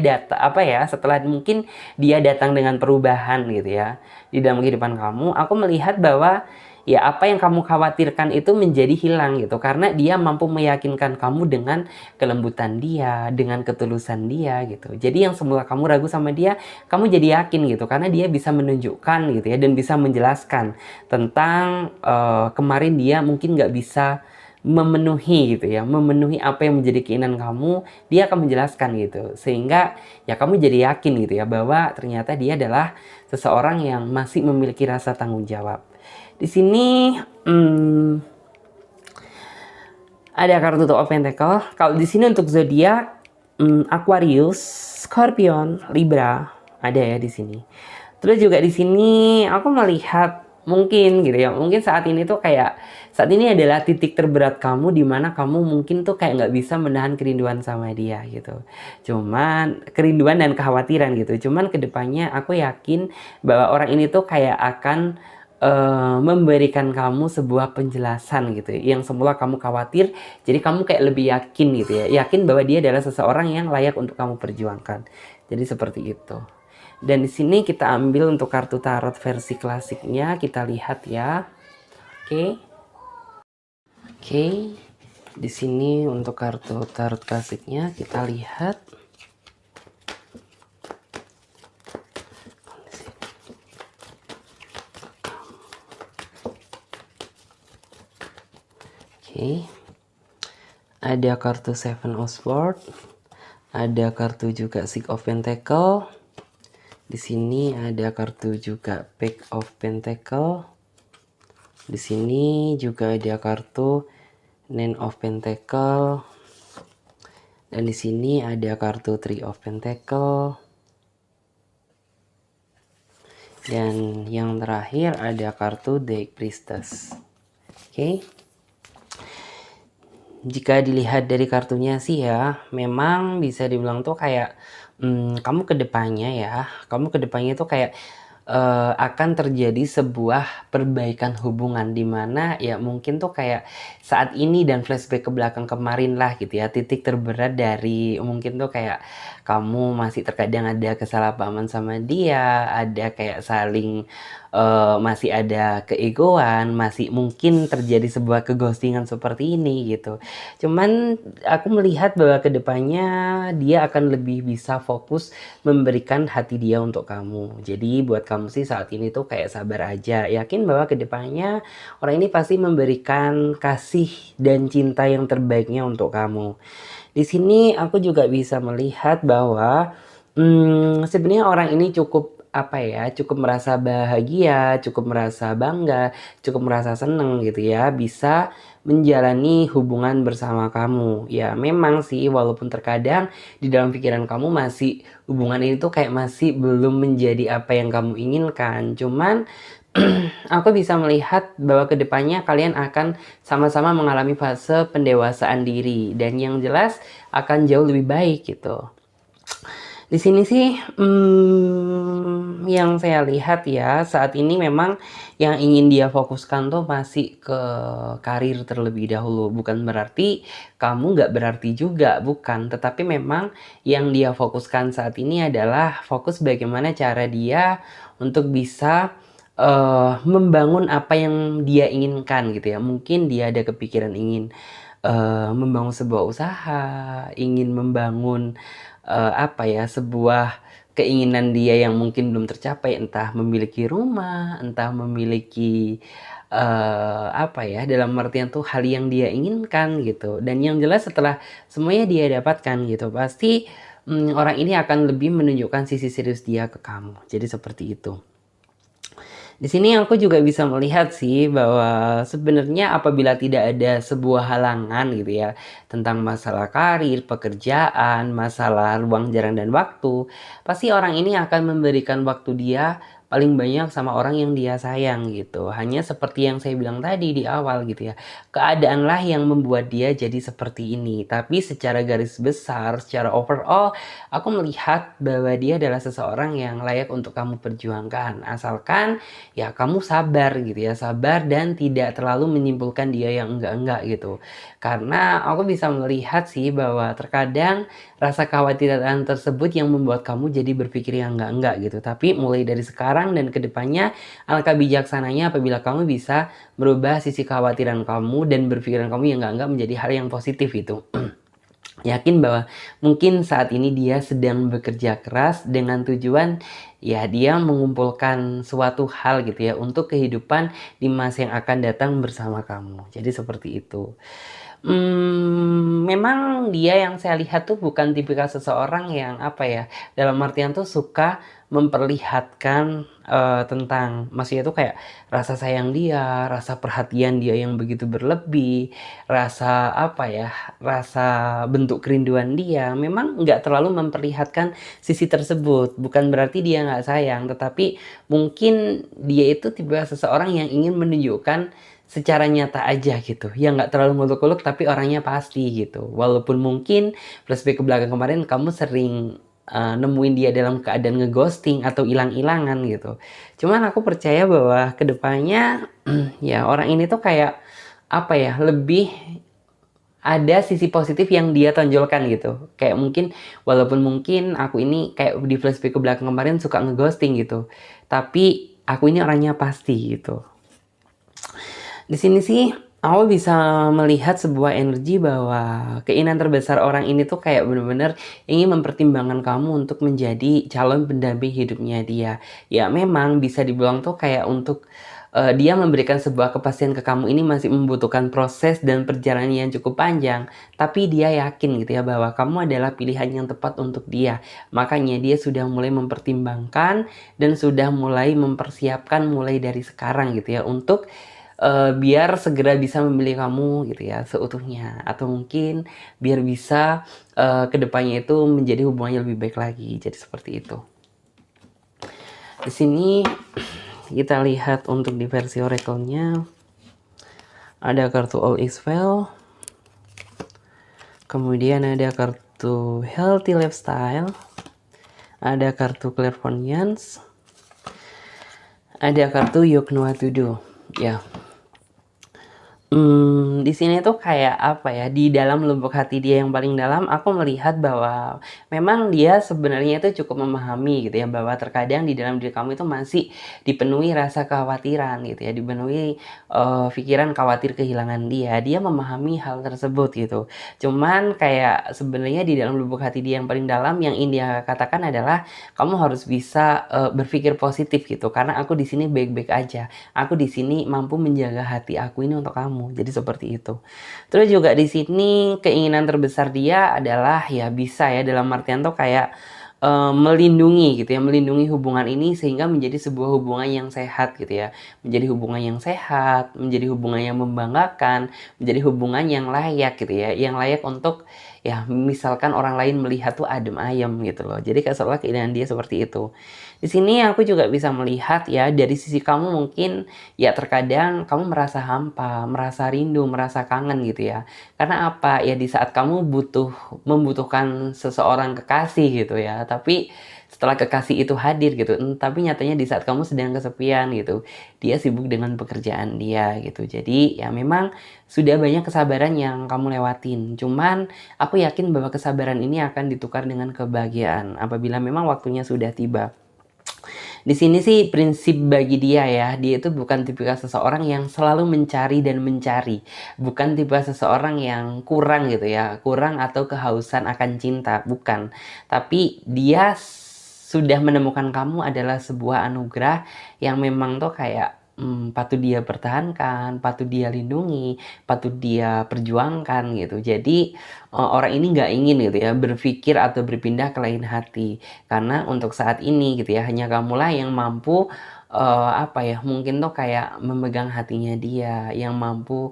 setelah mungkin dia datang dengan perubahan gitu ya di dalam kehidupan kamu, aku melihat bahwa ya apa yang kamu khawatirkan itu menjadi hilang gitu, karena dia mampu meyakinkan kamu dengan kelembutan dia, dengan ketulusan dia gitu. Jadi yang semula kamu ragu sama dia, kamu jadi yakin gitu, karena dia bisa menunjukkan gitu ya, dan bisa menjelaskan tentang kemarin dia mungkin nggak bisa memenuhi gitu ya, memenuhi apa yang menjadi keinginan kamu, dia akan menjelaskan gitu, sehingga ya kamu jadi yakin gitu ya bahwa ternyata dia adalah seseorang yang masih memiliki rasa tanggung jawab. Di sini ada kartu Two of Pentacle. Kalau di sini untuk zodiak Aquarius, Scorpion, Libra ada ya di sini. Terus juga di sini aku melihat mungkin gitu ya, mungkin saat ini adalah titik terberat kamu, di mana kamu mungkin tuh kayak nggak bisa menahan kerinduan sama dia gitu. Cuman kerinduan dan kekhawatiran gitu. Cuman kedepannya aku yakin bahwa orang ini tuh kayak akan memberikan kamu sebuah penjelasan gitu, yang semula kamu khawatir, jadi kamu kayak lebih yakin gitu ya, yakin bahwa dia adalah seseorang yang layak untuk kamu perjuangkan. Jadi seperti itu. Dan di sini kita ambil untuk kartu tarot versi klasiknya, kita lihat ya. Oke. Oke, di sini untuk kartu tarot klasiknya kita lihat. Oke, ada kartu Seven of Swords, ada kartu juga Six of Pentacle. Di sini ada kartu juga Page of Pentacle. Di sini juga ada kartu Nine of Pentacle. Dan di sini ada kartu Three of Pentacle. Dan yang terakhir ada kartu The Priestess. Oke. Jika dilihat dari kartunya sih ya, memang bisa dibilang tuh kayak kamu kedepannya tuh kayak akan terjadi sebuah perbaikan hubungan di mana ya mungkin tuh kayak saat ini dan flashback ke belakang kemarin lah gitu ya, titik terberat dari mungkin tuh kayak kamu masih terkadang ada kesalahpahaman sama dia, ada kayak saling masih ada keegoan, masih mungkin terjadi sebuah keghostingan seperti ini gitu. Cuman aku melihat bahwa kedepannya dia akan lebih bisa fokus memberikan hati dia untuk kamu. Jadi buat kamu sih saat ini tuh kayak sabar aja. Yakin bahwa kedepannya orang ini pasti memberikan kasih dan cinta yang terbaiknya untuk kamu. Di sini aku juga bisa melihat bahwa sebenarnya orang ini cukup cukup merasa bahagia, cukup merasa bangga, cukup merasa seneng gitu ya, bisa menjalani hubungan bersama kamu. Ya memang sih walaupun terkadang di dalam pikiran kamu masih hubungan ini tuh kayak masih belum menjadi apa yang kamu inginkan. Cuman aku bisa melihat bahwa kedepannya kalian akan sama-sama mengalami fase pendewasaan diri dan yang jelas akan jauh lebih baik gitu. Di sini sih yang saya lihat ya saat ini memang yang ingin dia fokuskan tuh masih ke karir terlebih dahulu. Bukan berarti kamu nggak berarti juga, bukan. Tetapi memang yang dia fokuskan saat ini adalah fokus bagaimana cara dia untuk bisa membangun apa yang dia inginkan gitu ya. Mungkin dia ada kepikiran ingin membangun sebuah usaha, ingin membangun sebuah keinginan dia yang mungkin belum tercapai, entah memiliki rumah, entah memiliki dalam artian tuh hal yang dia inginkan gitu. Dan yang jelas setelah semuanya dia dapatkan gitu, pasti orang ini akan lebih menunjukkan sisi serius dia ke kamu. Jadi seperti itu. Di sini aku juga bisa melihat sih bahwa sebenarnya apabila tidak ada sebuah halangan gitu ya tentang masalah karir, pekerjaan, masalah ruang jarang dan waktu, pasti orang ini akan memberikan waktu dia paling banyak sama orang yang dia sayang gitu. Hanya seperti yang saya bilang tadi di awal gitu ya. Keadaanlah yang membuat dia jadi seperti ini. Tapi secara garis besar, secara overall, aku melihat bahwa dia adalah seseorang yang layak untuk kamu perjuangkan. Asalkan ya kamu sabar gitu ya, sabar dan tidak terlalu menyimpulkan dia yang enggak-enggak gitu. Karena aku bisa melihat sih bahwa terkadang rasa kekhawatiran tersebut yang membuat kamu jadi berpikir yang enggak-enggak gitu. Tapi mulai dari sekarang dan kedepannya alangkah bijaksananya apabila kamu bisa merubah sisi kekhawatiran kamu dan berpikiran kamu yang enggak-enggak menjadi hal yang positif itu. Yakin bahwa mungkin saat ini dia sedang bekerja keras dengan tujuan ya dia mengumpulkan suatu hal gitu ya untuk kehidupan di masa yang akan datang bersama kamu. Jadi seperti itu. Memang dia yang saya lihat tuh bukan tipikal seseorang yang dalam artian tuh suka memperlihatkan tentang maksudnya tuh kayak rasa sayang dia, rasa perhatian dia yang begitu berlebih, rasa rasa bentuk kerinduan dia. Memang nggak terlalu memperlihatkan sisi tersebut. Bukan berarti dia nggak sayang, tetapi mungkin dia itu tipe seseorang yang ingin menunjukkan secara nyata aja gitu, yang nggak terlalu nguluk-nguluk tapi orangnya pasti gitu. Walaupun mungkin flashback ke belakang kemarin kamu sering nemuin dia dalam keadaan ngeghosting atau hilang-hilangan gitu. Cuman aku percaya bahwa kedepannya ya orang ini tuh kayak lebih ada sisi positif yang dia tonjolkan gitu. Kayak mungkin walaupun mungkin aku ini kayak di flashback ke belakang kemarin suka ngeghosting gitu, tapi aku ini orangnya pasti gitu. Di sini sih Aku bisa melihat sebuah energi bahwa keinginan terbesar orang ini tuh kayak bener-bener ingin mempertimbangkan kamu untuk menjadi calon pendamping hidupnya dia. Ya memang bisa dibilang tuh kayak untuk dia memberikan sebuah kepastian ke kamu ini masih membutuhkan proses dan perjalanan yang cukup panjang. Tapi dia yakin gitu ya bahwa kamu adalah pilihan yang tepat untuk dia. Makanya dia sudah mulai mempertimbangkan dan sudah mulai mempersiapkan mulai dari sekarang gitu ya untuk biar segera bisa memilih kamu gitu ya seutuhnya, atau mungkin biar bisa kedepannya itu menjadi hubungannya lebih baik lagi. Jadi seperti itu. Di sini kita lihat untuk di versi oracle-nya ada kartu All Is Well, kemudian ada kartu Healthy Lifestyle, ada kartu Clairvoyance, ada kartu You Know What to Do. Ya. Di sini tuh kayak apa ya, di dalam lubuk hati dia yang paling dalam, aku melihat bahwa memang dia sebenarnya itu cukup memahami gitu ya, bahwa terkadang di dalam diri kamu itu masih dipenuhi rasa kekhawatiran gitu ya, dipenuhi pikiran khawatir kehilangan dia. Dia memahami hal tersebut gitu. Cuman kayak sebenarnya di dalam lubuk hati dia yang paling dalam, yang ingin dia katakan adalah kamu harus bisa berpikir positif gitu, karena aku di sini baik-baik aja. Aku di sini mampu menjaga hati aku ini untuk kamu. Jadi seperti itu. Terus juga di sini keinginan terbesar dia adalah ya bisa ya dalam artian tuh kayak melindungi gitu ya, melindungi hubungan ini sehingga menjadi sebuah hubungan yang sehat gitu ya, menjadi hubungan yang sehat, menjadi hubungan yang membanggakan, menjadi hubungan yang layak gitu ya, yang layak untuk ya misalkan orang lain melihat tuh adem ayem gitu loh. Jadi seolah keinginan dia seperti itu. Di sini aku juga bisa melihat ya dari sisi kamu mungkin ya terkadang kamu merasa hampa, merasa rindu, merasa kangen gitu ya. Karena apa? Ya di saat kamu membutuhkan seseorang kekasih gitu ya. Tapi setelah kekasih itu hadir gitu, tapi nyatanya di saat kamu sedang kesepian gitu, dia sibuk dengan pekerjaan dia gitu. Jadi ya memang sudah banyak kesabaran yang kamu lewatin. Cuman aku yakin bahwa kesabaran ini akan ditukar dengan kebahagiaan apabila memang waktunya sudah tiba. Di sini sih prinsip bagi dia ya, dia itu bukan tipikal seseorang yang selalu mencari dan mencari. Bukan tipe seseorang yang kurang gitu ya, kurang atau kehausan akan cinta, bukan. Tapi dia sudah menemukan kamu adalah sebuah anugerah yang memang tuh kayak patut dia pertahankan, patut dia lindungi, patut dia perjuangkan gitu. Jadi orang ini nggak ingin gitu ya berpikir atau berpindah ke lain hati. Karena untuk saat ini gitu ya hanya kamulah yang mampu apa ya mungkin tuh kayak memegang hatinya dia, yang mampu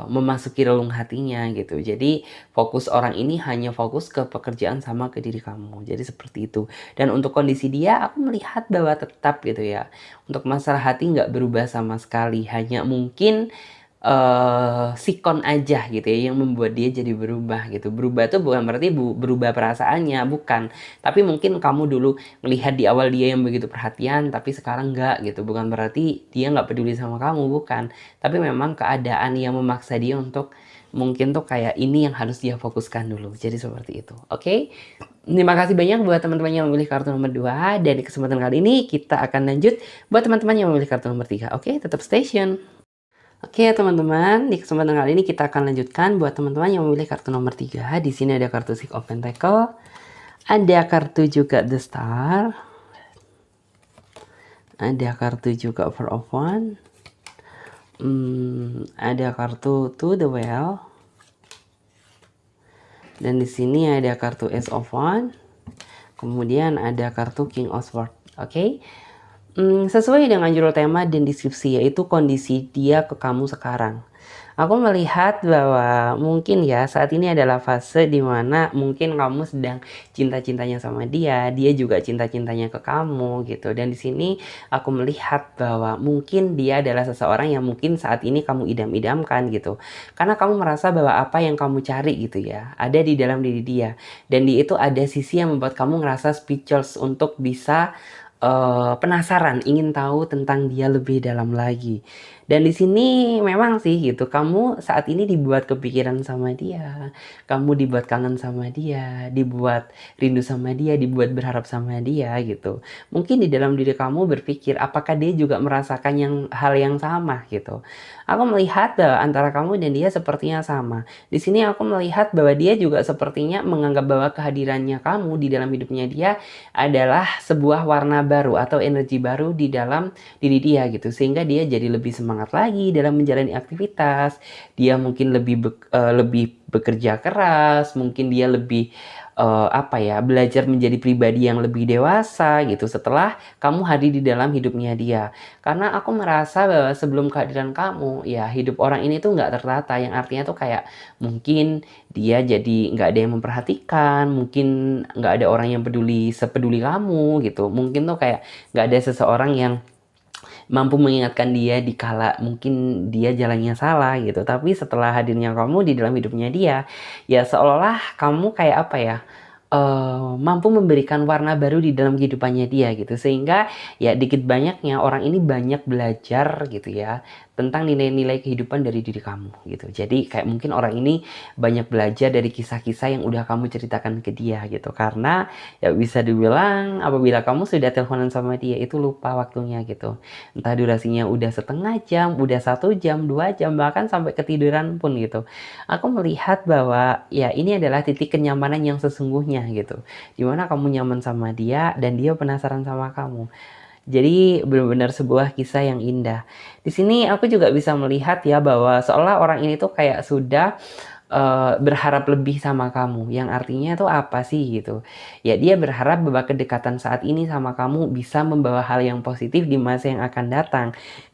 memasuki relung hatinya gitu. Jadi fokus orang ini hanya fokus ke pekerjaan sama ke diri kamu. Jadi seperti itu. Dan untuk kondisi dia aku melihat bahwa tetap gitu ya. Untuk masalah hati nggak berubah sama sekali. Hanya mungkin sikon aja gitu ya yang membuat dia jadi berubah gitu. Berubah itu bukan berarti berubah perasaannya, bukan. Tapi mungkin kamu dulu melihat di awal dia yang begitu perhatian, tapi sekarang enggak gitu. Bukan berarti dia nggak peduli sama kamu, bukan. Tapi memang keadaan yang memaksa dia untuk mungkin tuh kayak ini yang harus dia fokuskan dulu. Jadi seperti itu. Oke. Terima kasih banyak buat teman-teman yang memilih kartu nomor 2. Dan di kesempatan kali ini kita akan lanjut buat teman-teman yang memilih kartu nomor 3. Oke, tetap stay tune. Oke teman-teman, di kesempatan kali ini kita akan lanjutkan buat teman-teman yang memilih kartu nomor 3. Di sini ada kartu Six of Pentacle, ada kartu juga The Star, ada kartu juga Four of Wands, ada kartu To the Well, dan di sini ada kartu Ace of Wands, kemudian ada kartu King of Swords. Oke. Sesuai dengan judul tema dan deskripsi, yaitu kondisi dia ke kamu sekarang. Aku melihat bahwa mungkin ya saat ini adalah fase dimana mungkin kamu sedang cinta-cintanya sama dia, dia juga cinta-cintanya ke kamu gitu. Dan di sini aku melihat bahwa mungkin dia adalah seseorang yang mungkin saat ini kamu idam-idamkan gitu. Karena kamu merasa bahwa apa yang kamu cari gitu ya, ada di dalam diri dia. Dan di itu ada sisi yang membuat kamu ngerasa speechless untuk bisa penasaran, ingin tahu tentang dia lebih dalam lagi. Dan di sini memang sih gitu, kamu saat ini dibuat kepikiran sama dia, kamu dibuat kangen sama dia, dibuat rindu sama dia, dibuat berharap sama dia gitu. Mungkin di dalam diri kamu berpikir apakah dia juga merasakan hal yang sama gitu. Aku melihat bahwa antara kamu dan dia sepertinya sama. Di sini aku melihat bahwa dia juga sepertinya menganggap bahwa kehadirannya kamu di dalam hidupnya dia adalah sebuah warna baru atau energi baru di dalam diri dia gitu. Sehingga dia jadi lebih semangat lagi dalam menjalani aktivitas. Dia mungkin lebih bekerja keras, mungkin dia lebih belajar menjadi pribadi yang lebih dewasa gitu setelah kamu hadir di dalam hidupnya dia. Karena aku merasa bahwa sebelum kehadiran kamu, ya hidup orang ini tuh nggak tertata, yang artinya tuh kayak mungkin dia jadi nggak ada yang memperhatikan, mungkin nggak ada orang yang peduli sepeduli kamu gitu, mungkin tuh kayak nggak ada seseorang yang mampu mengingatkan dia di kala mungkin dia jalannya salah gitu. Tapi setelah hadirnya kamu di dalam hidupnya dia, ya seolah-olah kamu kayak apa ya, mampu memberikan warna baru di dalam kehidupannya dia gitu. Sehingga ya dikit banyaknya orang ini banyak belajar gitu ya tentang nilai-nilai kehidupan dari diri kamu gitu. Jadi kayak mungkin orang ini banyak belajar dari kisah-kisah yang udah kamu ceritakan ke dia gitu. Karena ya bisa dibilang apabila kamu sudah teleponan sama dia itu lupa waktunya gitu. Entah durasinya udah setengah jam, udah 1 jam, 2 jam, bahkan sampai ketiduran pun gitu. Aku melihat bahwa ya ini adalah titik kenyamanan yang sesungguhnya gitu. Dimana kamu nyaman sama dia dan dia penasaran sama kamu. Jadi benar-benar sebuah kisah yang indah. Di sini aku juga bisa melihat ya bahwa seolah orang ini tuh kayak sudah berharap lebih sama kamu, yang artinya tuh apa sih gitu. Ya dia berharap bahwa kedekatan saat ini sama kamu bisa membawa hal yang positif di masa yang akan datang.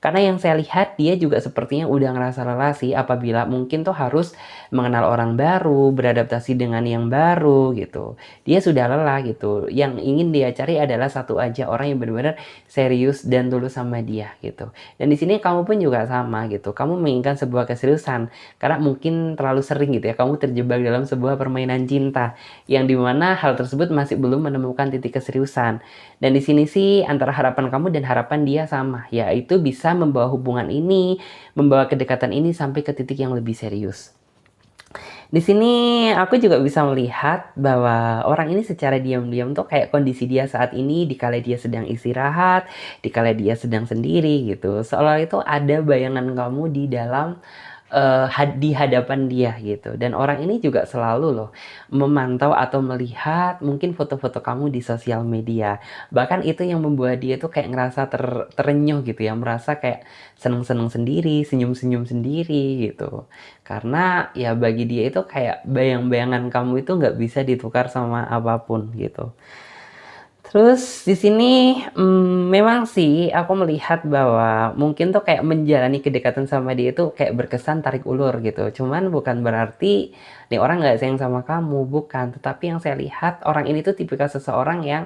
Karena yang saya lihat dia juga sepertinya udah ngerasa lelah sih apabila mungkin tuh harus mengenal orang baru, beradaptasi dengan yang baru gitu. Dia sudah lelah gitu. Yang ingin dia cari adalah satu aja orang yang benar-benar serius dan tulus sama dia gitu. Dan di sini kamu pun juga sama gitu. Kamu menginginkan sebuah keseriusan karena mungkin terlalu sering gitu ya kamu terjebak dalam sebuah permainan cinta yang dimana hal tersebut masih belum menemukan titik keseriusan. Dan di sini sih antara harapan kamu dan harapan dia sama, yaitu bisa membawa hubungan ini, membawa kedekatan ini sampai ke titik yang lebih serius. Di sini aku juga bisa melihat bahwa orang ini secara diam-diam tuh kayak kondisi dia saat ini dikala dia sedang istirahat, dikala dia sedang sendiri gitu. Seolah itu ada bayangan kamu di dalam di hadapan dia gitu. Dan orang ini juga selalu loh memantau atau melihat mungkin foto-foto kamu di sosial media. Bahkan itu yang membuat dia tuh kayak ngerasa terenyuh gitu ya, merasa kayak seneng-seneng sendiri, senyum-senyum sendiri gitu. Karena ya bagi dia itu kayak bayang-bayangan kamu itu nggak bisa ditukar sama apapun gitu. Terus di sini memang sih aku melihat bahwa mungkin tuh kayak menjalani kedekatan sama dia itu kayak berkesan tarik ulur gitu. Cuman bukan berarti nih orang nggak sayang sama kamu, bukan. Tetapi yang saya lihat orang ini tuh tipikal seseorang yang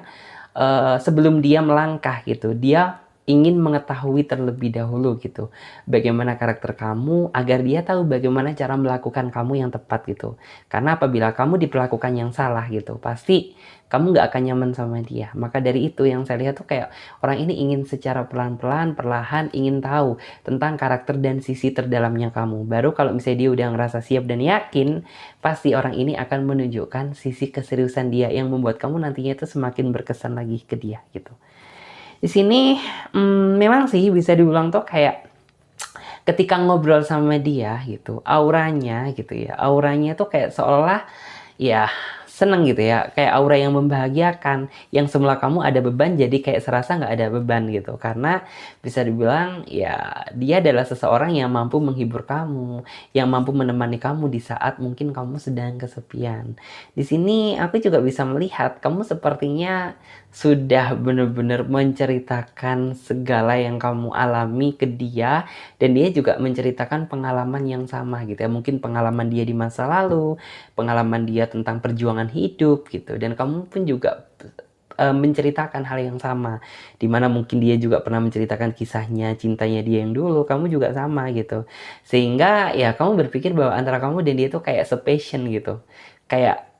sebelum dia melangkah gitu, dia ingin mengetahui terlebih dahulu gitu bagaimana karakter kamu agar dia tahu bagaimana cara melakukan kamu yang tepat gitu. Karena apabila kamu diperlakukan yang salah gitu, pasti kamu nggak akan nyaman sama dia. Maka dari itu yang saya lihat tuh kayak orang ini ingin secara pelan-pelan, perlahan ingin tahu tentang karakter dan sisi terdalamnya kamu. Baru kalau misalnya dia udah ngerasa siap dan yakin, pasti orang ini akan menunjukkan sisi keseriusan dia yang membuat kamu nantinya itu semakin berkesan lagi ke dia gitu. Di sini memang sih bisa dibilang tuh kayak ketika ngobrol sama dia gitu, auranya tuh kayak seolah ya seneng gitu ya, kayak aura yang membahagiakan, yang semula kamu ada beban jadi kayak serasa nggak ada beban gitu. Karena bisa dibilang ya dia adalah seseorang yang mampu menghibur kamu, yang mampu menemani kamu di saat mungkin kamu sedang kesepian. Di sini aku juga bisa melihat kamu sepertinya sudah benar-benar menceritakan segala yang kamu alami ke dia, dan dia juga menceritakan pengalaman yang sama gitu ya, mungkin pengalaman dia di masa lalu, pengalaman dia tentang perjuangan hidup gitu, dan kamu pun juga menceritakan hal yang sama, dimana mungkin dia juga pernah menceritakan kisahnya cintanya dia yang dulu, kamu juga sama gitu. Sehingga ya kamu berpikir bahwa antara kamu dan dia tuh kayak sepassion gitu, kayak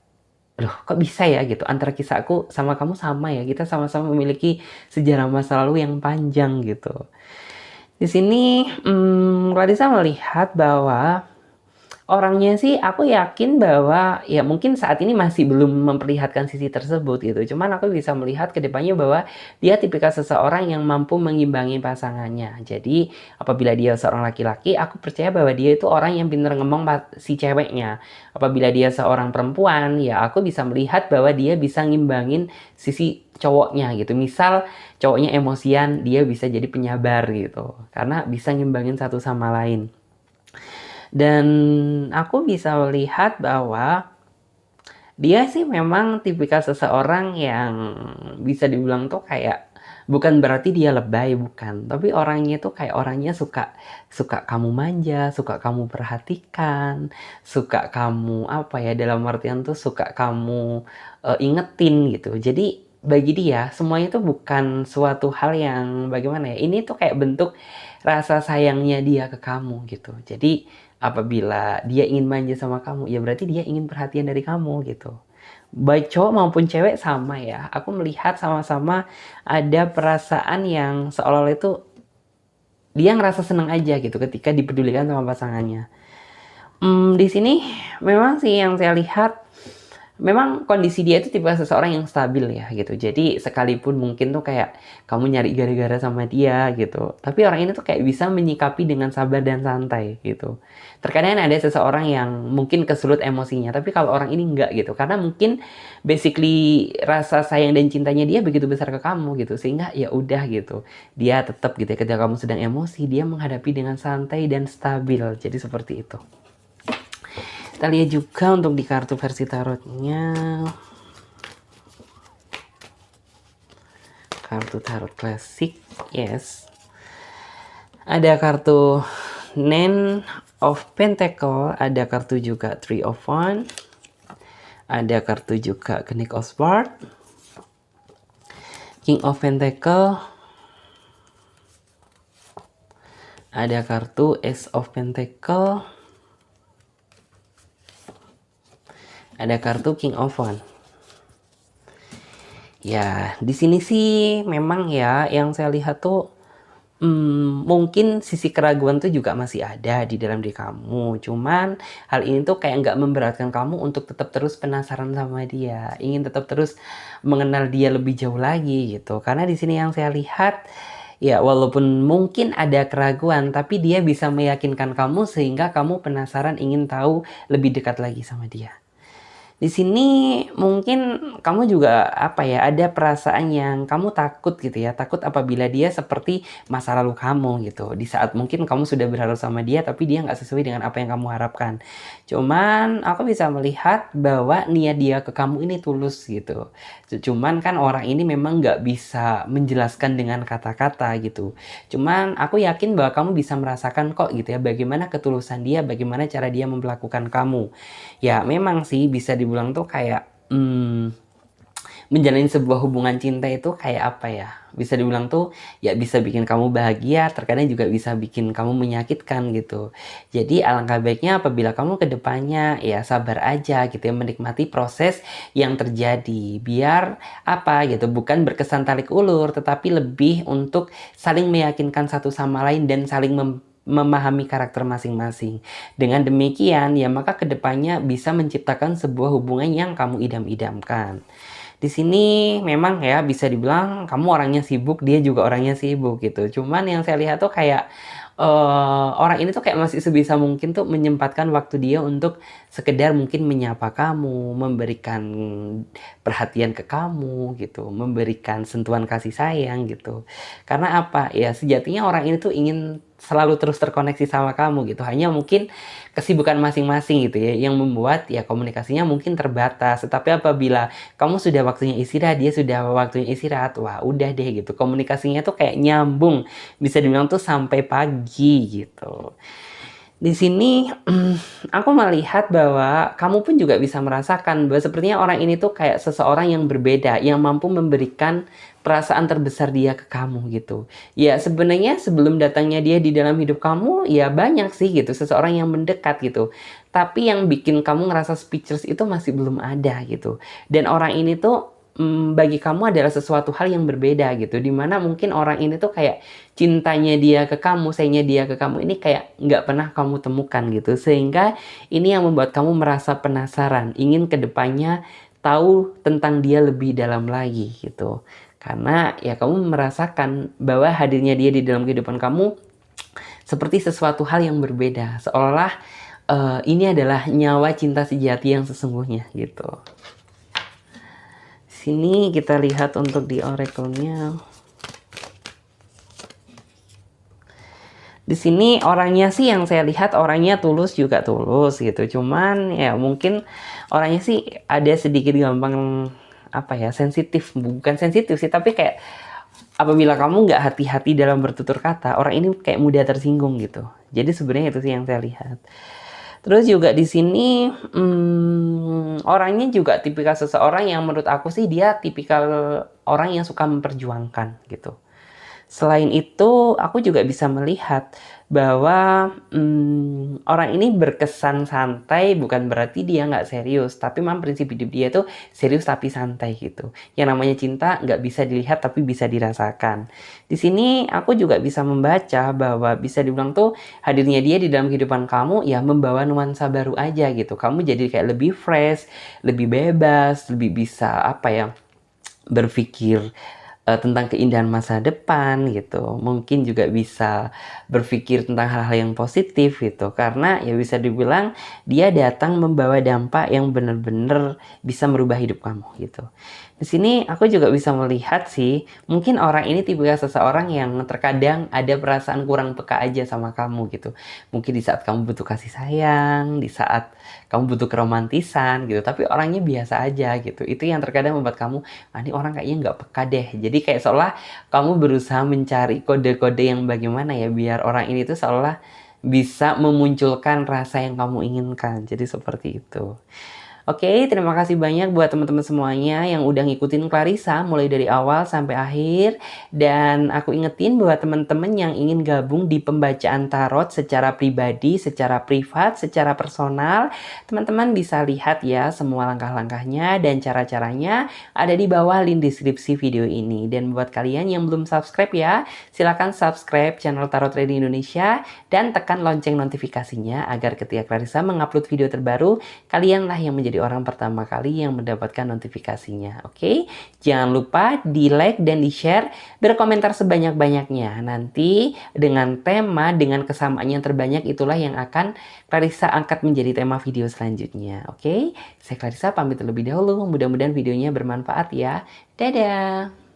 loh kok bisa ya gitu, antara kisah aku sama kamu sama ya, kita sama-sama memiliki sejarah masa lalu yang panjang gitu. Di sini Clarissa melihat bahwa orangnya sih aku yakin bahwa ya mungkin saat ini masih belum memperlihatkan sisi tersebut gitu. Cuman aku bisa melihat ke depannya bahwa dia tipikal seseorang yang mampu mengimbangi pasangannya. Jadi apabila dia seorang laki-laki, aku percaya bahwa dia itu orang yang pintar ngomong si ceweknya. Apabila dia seorang perempuan, ya aku bisa melihat bahwa dia bisa ngimbangin sisi cowoknya gitu. Misal cowoknya emosian, dia bisa jadi penyabar gitu. Karena bisa ngimbangin satu sama lain. Dan aku bisa melihat bahwa dia sih memang tipikal seseorang yang bisa dibilang tuh kayak bukan berarti dia lebay, bukan. Tapi orangnya tuh kayak orangnya suka suka kamu manja, suka kamu perhatikan, suka kamu apa ya dalam artian tuh suka kamu ingetin gitu. Jadi bagi dia semuanya itu bukan suatu hal yang bagaimana ya. Ini tuh kayak bentuk rasa sayangnya dia ke kamu gitu. Jadi apabila dia ingin manja sama kamu, ya berarti dia ingin perhatian dari kamu gitu. Baik cowok maupun cewek sama ya. Aku melihat sama-sama ada perasaan yang seolah-olah itu dia ngerasa senang aja gitu ketika dipedulikan sama pasangannya. Di sini memang sih yang saya lihat memang kondisi dia itu tipe seseorang yang stabil ya gitu. Jadi sekalipun mungkin tuh kayak kamu nyari gara-gara sama dia gitu. Tapi orang ini tuh kayak bisa menyikapi dengan sabar dan santai gitu. Terkadang ada seseorang yang mungkin kesulut emosinya. Tapi kalau orang ini enggak gitu. Karena mungkin basically rasa sayang dan cintanya dia begitu besar ke kamu gitu. Sehingga ya udah gitu. Dia tetap gitu ya ketika kamu sedang emosi. Dia menghadapi dengan santai dan stabil. Jadi seperti itu. Kita lihat juga untuk di kartu versi tarotnya. Kartu tarot klasik, yes. Ada kartu Nine of Pentacle, ada kartu juga Three of Wands, ada kartu juga Knight of Swords, King of Pentacle, ada kartu Ace of Pentacle, ada kartu King of Wands. Ya, di sini sih memang ya yang saya lihat tuh mungkin sisi keraguan tuh juga masih ada di dalam diri kamu. Cuman hal ini tuh kayak nggak memberatkan kamu untuk tetap terus penasaran sama dia, ingin tetap terus mengenal dia lebih jauh lagi gitu. Karena di sini yang saya lihat ya walaupun mungkin ada keraguan, tapi dia bisa meyakinkan kamu sehingga kamu penasaran ingin tahu lebih dekat lagi sama dia. Di sini mungkin kamu juga apa ya, ada perasaan yang kamu takut gitu ya, takut apabila dia seperti masa lalu kamu gitu. Di saat mungkin kamu sudah berharap sama dia tapi dia nggak sesuai dengan apa yang kamu harapkan. Cuman aku bisa melihat bahwa niat dia ke kamu ini tulus gitu. Cuman kan orang ini memang nggak bisa menjelaskan dengan kata-kata gitu. Cuman aku yakin bahwa kamu bisa merasakan kok gitu ya, bagaimana ketulusan dia, bagaimana cara dia memperlakukan kamu. Ya memang sih bisa dibilang tuh kayak menjalani sebuah hubungan cinta itu kayak apa ya, bisa dibilang tuh ya bisa bikin kamu bahagia, terkadang juga bisa bikin kamu menyakitkan gitu. Jadi alangkah baiknya apabila kamu kedepannya ya sabar aja gitu ya, menikmati proses yang terjadi, biar apa gitu, bukan berkesan tarik ulur tetapi lebih untuk saling meyakinkan satu sama lain dan saling memahami karakter masing-masing. Dengan demikian ya maka kedepannya bisa menciptakan sebuah hubungan yang kamu idam-idamkan. Di sini memang ya bisa dibilang kamu orangnya sibuk, dia juga orangnya sibuk gitu. Cuman yang saya lihat tuh kayak orang ini tuh kayak masih sebisa mungkin tuh menyempatkan waktu dia untuk sekedar mungkin menyapa kamu, memberikan perhatian ke kamu gitu, memberikan sentuhan kasih sayang gitu. Karena apa ya, sejatinya orang ini tuh ingin selalu terus terkoneksi sama kamu gitu. Hanya mungkin kesibukan masing-masing gitu ya yang membuat ya komunikasinya mungkin terbatas. Tetapi apabila kamu sudah waktunya istirahat, dia sudah waktunya istirahat, wah udah deh gitu. Komunikasinya tuh kayak nyambung. Bisa dibilang tuh sampai pagi gitu. Di sini aku melihat bahwa kamu pun juga bisa merasakan bahwa sepertinya orang ini tuh kayak seseorang yang berbeda, yang mampu memberikan perasaan terbesar dia ke kamu gitu. Ya sebenarnya sebelum datangnya dia di dalam hidup kamu ya banyak sih gitu seseorang yang mendekat gitu. Tapi yang bikin kamu ngerasa speechless itu masih belum ada gitu. Dan orang ini tuh bagi kamu adalah sesuatu hal yang berbeda gitu, dimana mungkin orang ini tuh kayak cintanya dia ke kamu, sayangnya dia ke kamu ini kayak nggak pernah kamu temukan gitu, sehingga ini yang membuat kamu merasa penasaran, ingin kedepannya tahu tentang dia lebih dalam lagi gitu. Karena ya kamu merasakan bahwa hadirnya dia di dalam kehidupan kamu seperti sesuatu hal yang berbeda, seolah ini adalah nyawa cinta sejati yang sesungguhnya gitu. Sini kita lihat untuk di oracle-nya. Di sini orangnya sih yang saya lihat orangnya tulus juga tulus gitu. Cuman ya mungkin orangnya sih ada sedikit gampang apa ya, sensitif. Bukan sensitif sih, tapi kayak apabila kamu nggak hati-hati dalam bertutur kata, orang ini kayak mudah tersinggung gitu. Jadi sebenarnya itu sih yang saya lihat. Terus juga di sini orangnya juga tipikal seseorang yang menurut aku sih dia tipikal orang yang suka memperjuangkan gitu. Selain itu, aku juga bisa melihat bahwa orang ini berkesan santai bukan berarti dia nggak serius, tapi memang prinsip hidup dia tuh serius tapi santai gitu. Yang namanya cinta nggak bisa dilihat tapi bisa dirasakan. Di sini aku juga bisa membaca bahwa bisa dibilang tuh hadirnya dia di dalam kehidupan kamu ya membawa nuansa baru aja gitu. Kamu jadi kayak lebih fresh, lebih bebas, lebih bisa apa ya, berpikir tentang keindahan masa depan gitu. Mungkin juga bisa berpikir tentang hal-hal yang positif gitu. Karena ya bisa dibilang dia datang membawa dampak yang benar-benar bisa merubah hidup kamu gitu. Di sini aku juga bisa melihat sih, mungkin orang ini tipikal seseorang yang terkadang ada perasaan kurang peka aja sama kamu gitu. Mungkin di saat kamu butuh kasih sayang, di saat kamu butuh keromantisan gitu, tapi orangnya biasa aja gitu. Itu yang terkadang membuat kamu, ah ini orang kayaknya nggak peka deh. Jadi kayak seolah kamu berusaha mencari kode-kode yang bagaimana ya biar orang ini tuh seolah bisa memunculkan rasa yang kamu inginkan. Jadi seperti itu. Oke, terima kasih banyak buat teman-teman semuanya yang udah ngikutin Clarissa mulai dari awal sampai akhir. Dan aku ingetin buat teman-teman yang ingin gabung di pembacaan tarot secara pribadi, secara privat, secara personal, teman-teman bisa lihat ya semua langkah-langkahnya dan cara-caranya ada di bawah link deskripsi video ini. Dan buat kalian yang belum subscribe ya, silahkan subscribe channel Tarot Trading Indonesia dan tekan lonceng notifikasinya agar ketika Clarissa mengupload video terbaru, kalianlah yang menjadi orang pertama kali yang mendapatkan notifikasinya. Oke, jangan lupa di like dan di share, berkomentar sebanyak-banyaknya. Nanti dengan tema, dengan kesamaan yang terbanyak itulah yang akan Clarissa angkat menjadi tema video selanjutnya. Oke, saya Clarissa pamit terlebih dahulu. Mudah-mudahan videonya bermanfaat ya. Dadah.